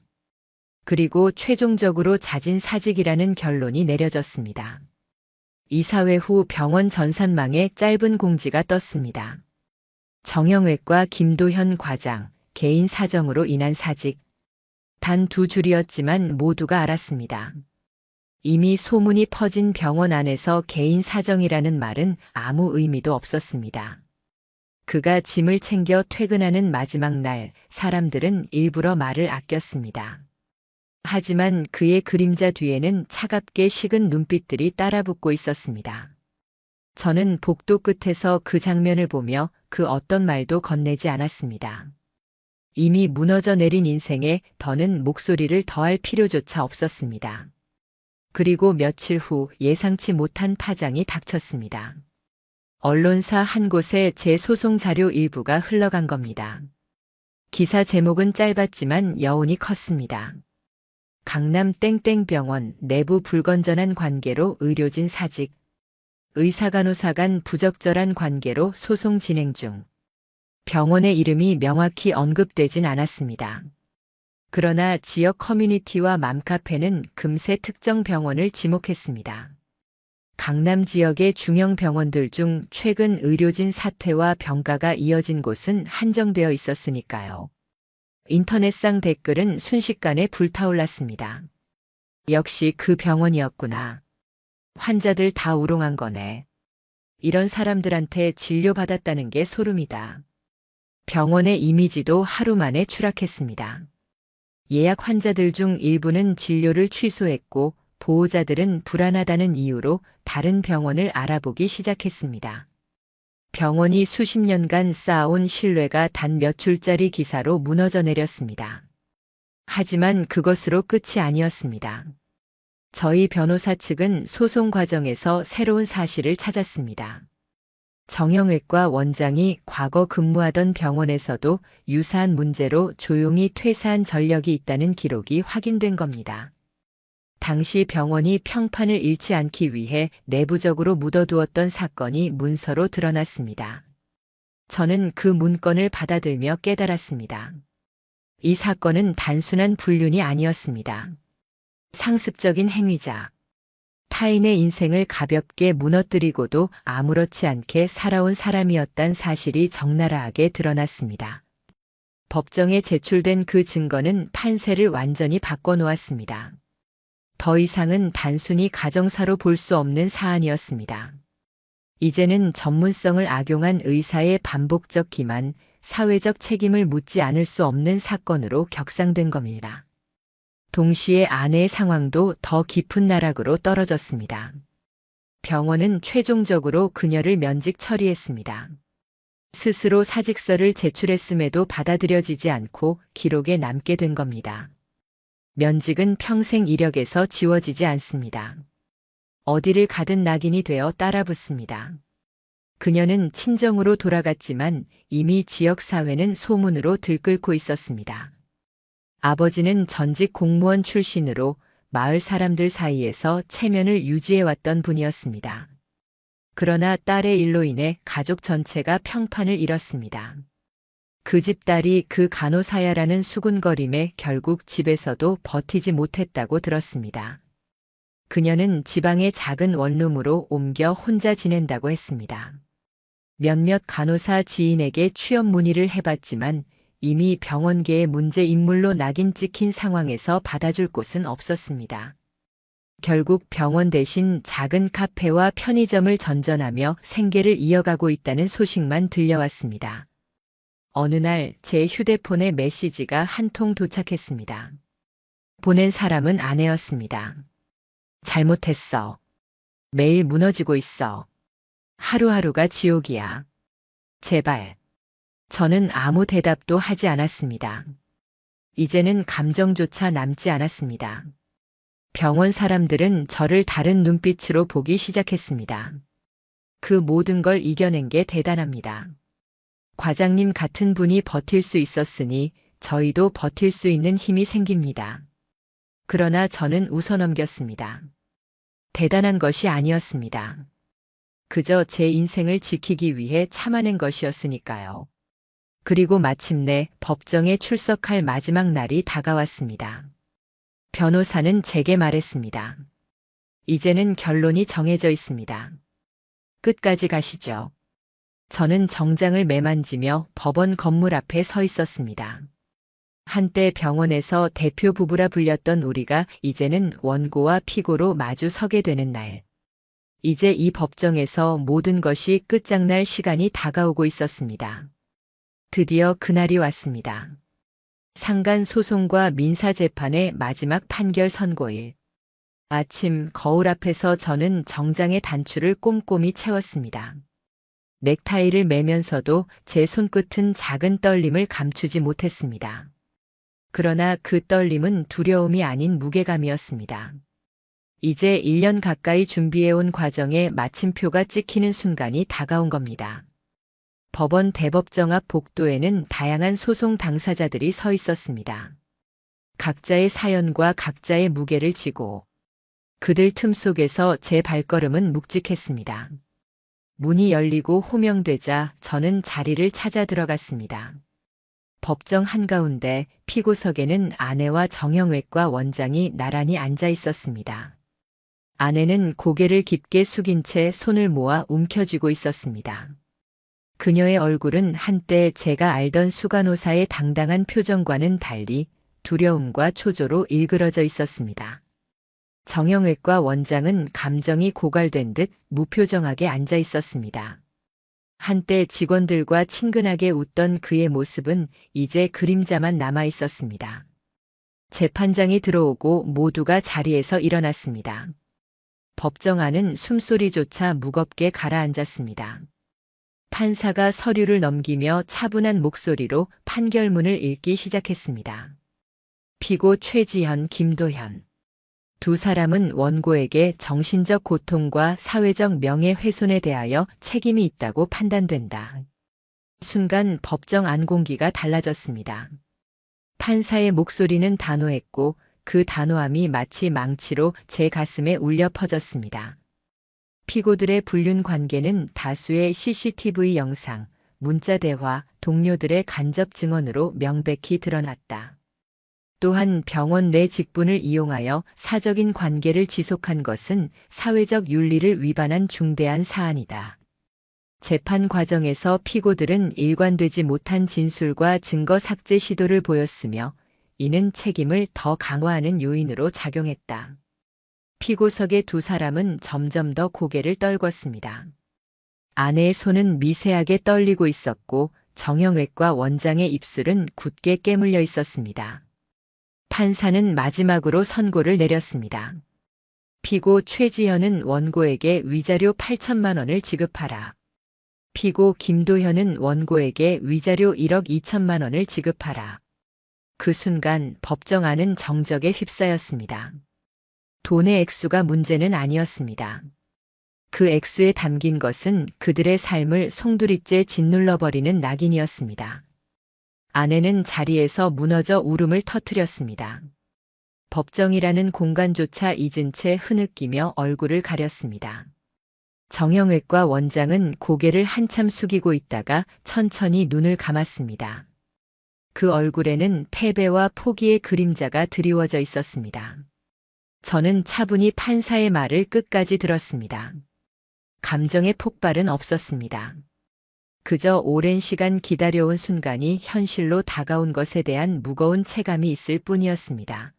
그리고 최종적으로 자진 사직이라는 결론이 내려졌습니다. 이사회 후 병원 전산망에 짧은 공지가 떴습니다. 정형외과 김도현 과장, 개인 사정으로 인한 사직. 단 2줄이었지만 모두가 알았습니다. 이미 소문이 퍼진 병원 안에서 개인 사정이라는 말은 아무 의미도 없었습니다. 그가 짐을 챙겨 퇴근하는 마지막 날, 사람들은 일부러 말을 아꼈습니다. 하지만 그의 그림자 뒤에는 차갑게 식은 눈빛들이 따라붙고 있었습니다. 저는 복도 끝에서 그 장면을 보며 그 어떤 말도 건네지 않았습니다. 이미 무너져 내린 인생에 더는 목소리를 더할 필요조차 없었습니다. 그리고 며칠 후 예상치 못한 파장이 닥쳤습니다. 언론사 한 곳에 제 소송 자료 일부가 흘러간 겁니다. 기사 제목은 짧았지만 여운이 컸습니다. 강남 땡땡병원 내부 불건전한 관계로 의료진 사직. 의사간호사 간 부적절한 관계로 소송 진행 중. 병원의 이름이 명확히 언급되진 않았습니다. 그러나 지역 커뮤니티와 맘카페는 금세 특정 병원을 지목했습니다. 강남 지역의 중형 병원들 중 최근 의료진 사퇴와 병가가 이어진 곳은 한정되어 있었으니까요. 인터넷상 댓글은 순식간에 불타올랐습니다. 역시 그 병원이었구나. 환자들 다 우롱한 거네. 이런 사람들한테 진료받았다는 게 소름이다. 병원의 이미지도 하루 만에 추락했습니다. 예약 환자들 중 일부는 진료를 취소했고 보호자들은 불안하다는 이유로 다른 병원을 알아보기 시작했습니다. 병원이 수십 년간 쌓아온 신뢰가 단 몇 줄짜리 기사로 무너져 내렸습니다. 하지만 그것으로 끝이 아니었습니다. 저희 변호사 측은 소송 과정에서 새로운 사실을 찾았습니다. 정형외과 원장이 과거 근무하던 병원에서도 유사한 문제로 조용히 퇴사한 전력이 있다는 기록이 확인된 겁니다. 당시 병원이 평판을 잃지 않기 위해 내부적으로 묻어두었던 사건이 문서로 드러났습니다. 저는 그 문건을 받아들며 깨달았습니다. 이 사건은 단순한 불륜이 아니었습니다. 상습적인 행위자. 타인의 인생을 가볍게 무너뜨리고도 아무렇지 않게 살아온 사람이었단 사실이 적나라하게 드러났습니다. 법정에 제출된 그 증거는 판세를 완전히 바꿔놓았습니다. 더 이상은 단순히 가정사로 볼 수 없는 사안이었습니다. 이제는 전문성을 악용한 의사의 반복적 기만, 사회적 책임을 묻지 않을 수 없는 사건으로 격상된 겁니다. 동시에 아내의 상황도 더 깊은 나락으로 떨어졌습니다. 병원은 최종적으로 그녀를 면직 처리했습니다. 스스로 사직서를 제출했음에도 받아들여지지 않고 기록에 남게 된 겁니다. 면직은 평생 이력에서 지워지지 않습니다. 어디를 가든 낙인이 되어 따라붙습니다. 그녀는 친정으로 돌아갔지만 이미 지역사회는 소문으로 들끓고 있었습니다. 아버지는 전직 공무원 출신으로 마을 사람들 사이에서 체면을 유지해왔던 분이었습니다. 그러나 딸의 일로 인해 가족 전체가 평판을 잃었습니다. 그 집 딸이 그 간호사야라는 수군거림에 결국 집에서도 버티지 못했다고 들었습니다. 그녀는 지방의 작은 원룸으로 옮겨 혼자 지낸다고 했습니다. 몇몇 간호사 지인에게 취업 문의를 해봤지만 이미 병원계의 문제 인물로 낙인 찍힌 상황에서 받아줄 곳은 없었습니다. 결국 병원 대신 작은 카페와 편의점을 전전하며 생계를 이어가고 있다는 소식만 들려왔습니다. 어느 날 제 휴대폰에 메시지가 한 통 도착했습니다. 보낸 사람은 아내였습니다. 잘못했어. 매일 무너지고 있어. 하루하루가 지옥이야. 제발. 저는 아무 대답도 하지 않았습니다. 이제는 감정조차 남지 않았습니다. 병원 사람들은 저를 다른 눈빛으로 보기 시작했습니다. 그 모든 걸 이겨낸 게 대단합니다. 과장님 같은 분이 버틸 수 있었으니 저희도 버틸 수 있는 힘이 생깁니다. 그러나 저는 웃어넘겼습니다. 대단한 것이 아니었습니다. 그저 제 인생을 지키기 위해 참아낸 것이었으니까요. 그리고 마침내 법정에 출석할 마지막 날이 다가왔습니다. 변호사는 제게 말했습니다. 이제는 결론이 정해져 있습니다. 끝까지 가시죠. 저는 정장을 매만지며 법원 건물 앞에 서 있었습니다. 한때 병원에서 대표 부부라 불렸던 우리가 이제는 원고와 피고로 마주 서게 되는 날. 이제 이 법정에서 모든 것이 끝장날 시간이 다가오고 있었습니다. 드디어 그날이 왔습니다. 상간 소송과 민사재판의 마지막 판결 선고일. 아침 거울 앞에서 저는 정장의 단추를 꼼꼼히 채웠습니다. 넥타이를 매면서도 제 손끝은 작은 떨림을 감추지 못했습니다. 그러나 그 떨림은 두려움이 아닌 무게감이었습니다. 이제 1년 가까이 준비해온 과정에 마침표가 찍히는 순간이 다가온 겁니다. 법원 대법정 앞 복도에는 다양한 소송 당사자들이 서 있었습니다. 각자의 사연과 각자의 무게를 지고 그들 틈 속에서 제 발걸음은 묵직했습니다. 문이 열리고 호명되자 저는 자리를 찾아 들어갔습니다. 법정 한가운데 피고석에는 아내와 정형외과 원장이 나란히 앉아 있었습니다. 아내는 고개를 깊게 숙인 채 손을 모아 움켜쥐고 있었습니다. 그녀의 얼굴은 한때 제가 알던 수간호사의 당당한 표정과는 달리 두려움과 초조로 일그러져 있었습니다. 정형외과 원장은 감정이 고갈된 듯 무표정하게 앉아 있었습니다. 한때 직원들과 친근하게 웃던 그의 모습은 이제 그림자만 남아 있었습니다. 재판장이 들어오고 모두가 자리에서 일어났습니다. 법정 안은 숨소리조차 무겁게 가라앉았습니다. 판사가 서류를 넘기며 차분한 목소리로 판결문을 읽기 시작했습니다. 피고 최지현, 김도현. 두 사람은 원고에게 정신적 고통과 사회적 명예훼손에 대하여 책임이 있다고 판단된다. 순간 법정 안 공기가 달라졌습니다. 판사의 목소리는 단호했고 그 단호함이 마치 망치로 제 가슴에 울려 퍼졌습니다. 피고들의 불륜 관계는 다수의 CCTV 영상, 문자 대화, 동료들의 간접 증언으로 명백히 드러났다. 또한 병원 내 직분을 이용하여 사적인 관계를 지속한 것은 사회적 윤리를 위반한 중대한 사안이다. 재판 과정에서 피고들은 일관되지 못한 진술과 증거 삭제 시도를 보였으며 이는 책임을 더 강화하는 요인으로 작용했다. 피고석의 두 사람은 점점 더 고개를 떨궜습니다. 아내의 손은 미세하게 떨리고 있었고 정형외과 원장의 입술은 굳게 깨물려 있었습니다. 판사는 마지막으로 선고를 내렸습니다. 피고 최지현은 원고에게 위자료 8천만 원을 지급하라. 피고 김도현은 원고에게 위자료 1억 2천만 원을 지급하라. 그 순간 법정 안은 정적에 휩싸였습니다. 돈의 액수가 문제는 아니었습니다. 그 액수에 담긴 것은 그들의 삶을 송두리째 짓눌러버리는 낙인이었습니다. 아내는 자리에서 무너져 울음을 터뜨렸습니다. 법정이라는 공간조차 잊은 채 흐느끼며 얼굴을 가렸습니다. 정형외과 원장은 고개를 한참 숙이고 있다가 천천히 눈을 감았습니다. 그 얼굴에는 패배와 포기의 그림자가 드리워져 있었습니다. 저는 차분히 판사의 말을 끝까지 들었습니다. 감정의 폭발은 없었습니다. 그저 오랜 시간 기다려온 순간이 현실로 다가온 것에 대한 무거운 체감이 있을 뿐이었습니다.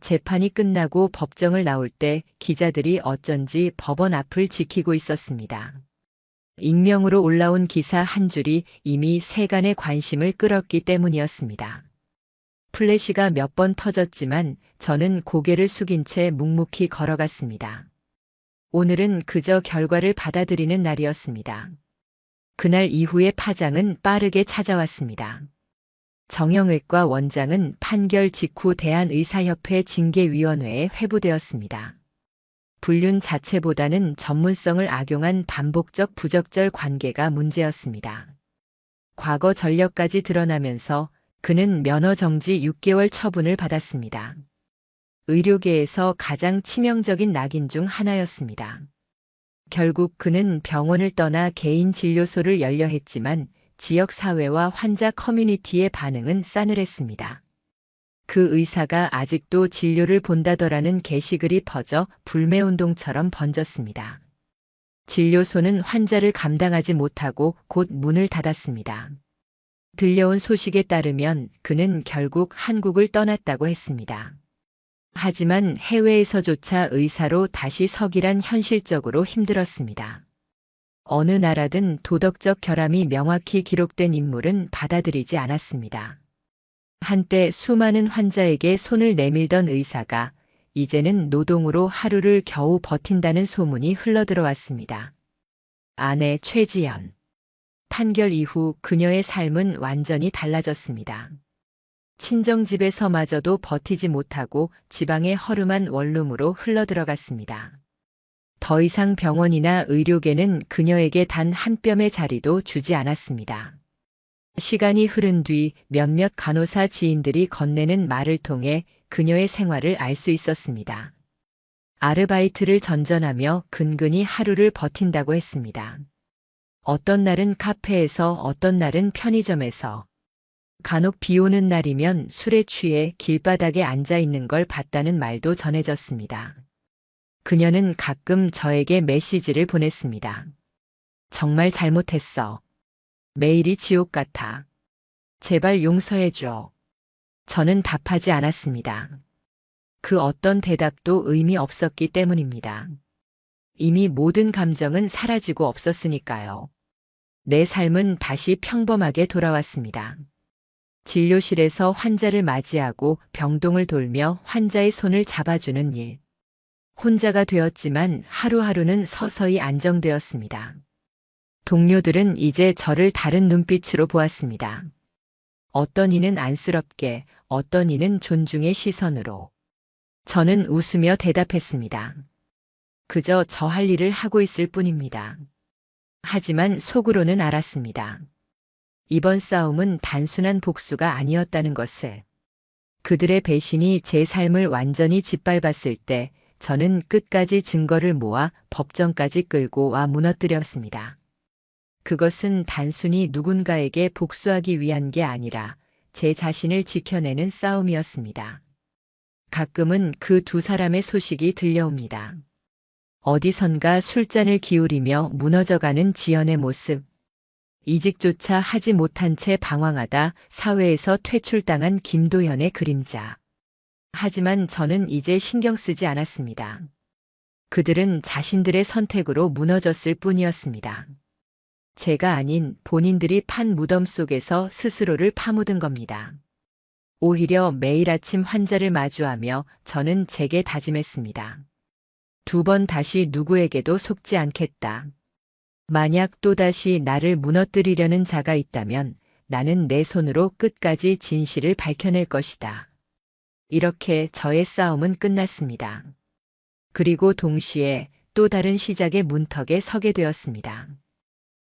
재판이 끝나고 법정을 나올 때 기자들이 어쩐지 법원 앞을 지키고 있었습니다. 익명으로 올라온 기사 한 줄이 이미 세간의 관심을 끌었기 때문이었습니다. 플래시가 몇 번 터졌지만 저는 고개를 숙인 채 묵묵히 걸어갔습니다. 오늘은 그저 결과를 받아들이는 날이었습니다. 그날 이후의 파장은 빠르게 찾아왔습니다. 정형외과 원장은 판결 직후 대한의사협회 징계위원회에 회부되었습니다. 불륜 자체보다는 전문성을 악용한 반복적 부적절 관계가 문제였습니다. 과거 전력까지 드러나면서 그는 면허 정지 6개월 처분을 받았습니다. 의료계에서 가장 치명적인 낙인 중 하나였습니다. 결국 그는 병원을 떠나 개인 진료소를 열려 했지만 지역 사회와 환자 커뮤니티의 반응은 싸늘했습니다. 그 의사가 아직도 진료를 본다더라는 게시글이 퍼져 불매운동처럼 번졌습니다. 진료소는 환자를 감당하지 못하고 곧 문을 닫았습니다. 들려온 소식에 따르면 그는 결국 한국을 떠났다고 했습니다. 하지만 해외에서조차 의사로 다시 서기란 현실적으로 힘들었습니다. 어느 나라든 도덕적 결함이 명확히 기록된 인물은 받아들이지 않았습니다. 한때 수많은 환자에게 손을 내밀던 의사가 이제는 노동으로 하루를 겨우 버틴다는 소문이 흘러들어왔습니다. 아내 최지연. 판결 이후 그녀의 삶은 완전히 달라졌습니다. 친정집에서마저도 버티지 못하고 지방의 허름한 원룸으로 흘러들어갔습니다. 더 이상 병원이나 의료계는 그녀에게 단 한 뼘의 자리도 주지 않았습니다. 시간이 흐른 뒤 몇몇 간호사 지인들이 건네는 말을 통해 그녀의 생활을 알 수 있었습니다. 아르바이트를 전전하며 근근히 하루를 버틴다고 했습니다. 어떤 날은 카페에서, 어떤 날은 편의점에서, 간혹 비 오는 날이면 술에 취해 길바닥에 앉아 있는 걸 봤다는 말도 전해졌습니다. 그녀는 가끔 저에게 메시지를 보냈습니다. 정말 잘못했어. 매일이 지옥 같아. 제발 용서해줘. 저는 답하지 않았습니다. 그 어떤 대답도 의미 없었기 때문입니다. 이미 모든 감정은 사라지고 없었으니까요. 내 삶은 다시 평범하게 돌아왔습니다. 진료실에서 환자를 맞이하고 병동을 돌며 환자의 손을 잡아주는 일. 혼자가 되었지만 하루하루는 서서히 안정되었습니다. 동료들은 이제 저를 다른 눈빛으로 보았습니다. 어떤 이는 안쓰럽게, 어떤 이는 존중의 시선으로. 저는 웃으며 대답했습니다. 그저 저 할 일을 하고 있을 뿐입니다. 하지만 속으로는 알았습니다. 이번 싸움은 단순한 복수가 아니었다는 것을. 그들의 배신이 제 삶을 완전히 짓밟았을 때 저는 끝까지 증거를 모아 법정까지 끌고 와 무너뜨렸습니다. 그것은 단순히 누군가에게 복수하기 위한 게 아니라 제 자신을 지켜내는 싸움이었습니다. 가끔은 그 두 사람의 소식이 들려옵니다. 어디선가 술잔을 기울이며 무너져가는 지연의 모습. 이직조차 하지 못한 채 방황하다 사회에서 퇴출당한 김도현의 그림자. 하지만 저는 이제 신경 쓰지 않았습니다. 그들은 자신들의 선택으로 무너졌을 뿐이었습니다. 제가 아닌 본인들이 판 무덤 속에서 스스로를 파묻은 겁니다. 오히려 매일 아침 환자를 마주하며 저는 제게 다짐했습니다. 2번 다시 누구에게도 속지 않겠다. 만약 또다시 나를 무너뜨리려는 자가 있다면 나는 내 손으로 끝까지 진실을 밝혀낼 것이다. 이렇게 저의 싸움은 끝났습니다. 그리고 동시에 또 다른 시작의 문턱에 서게 되었습니다.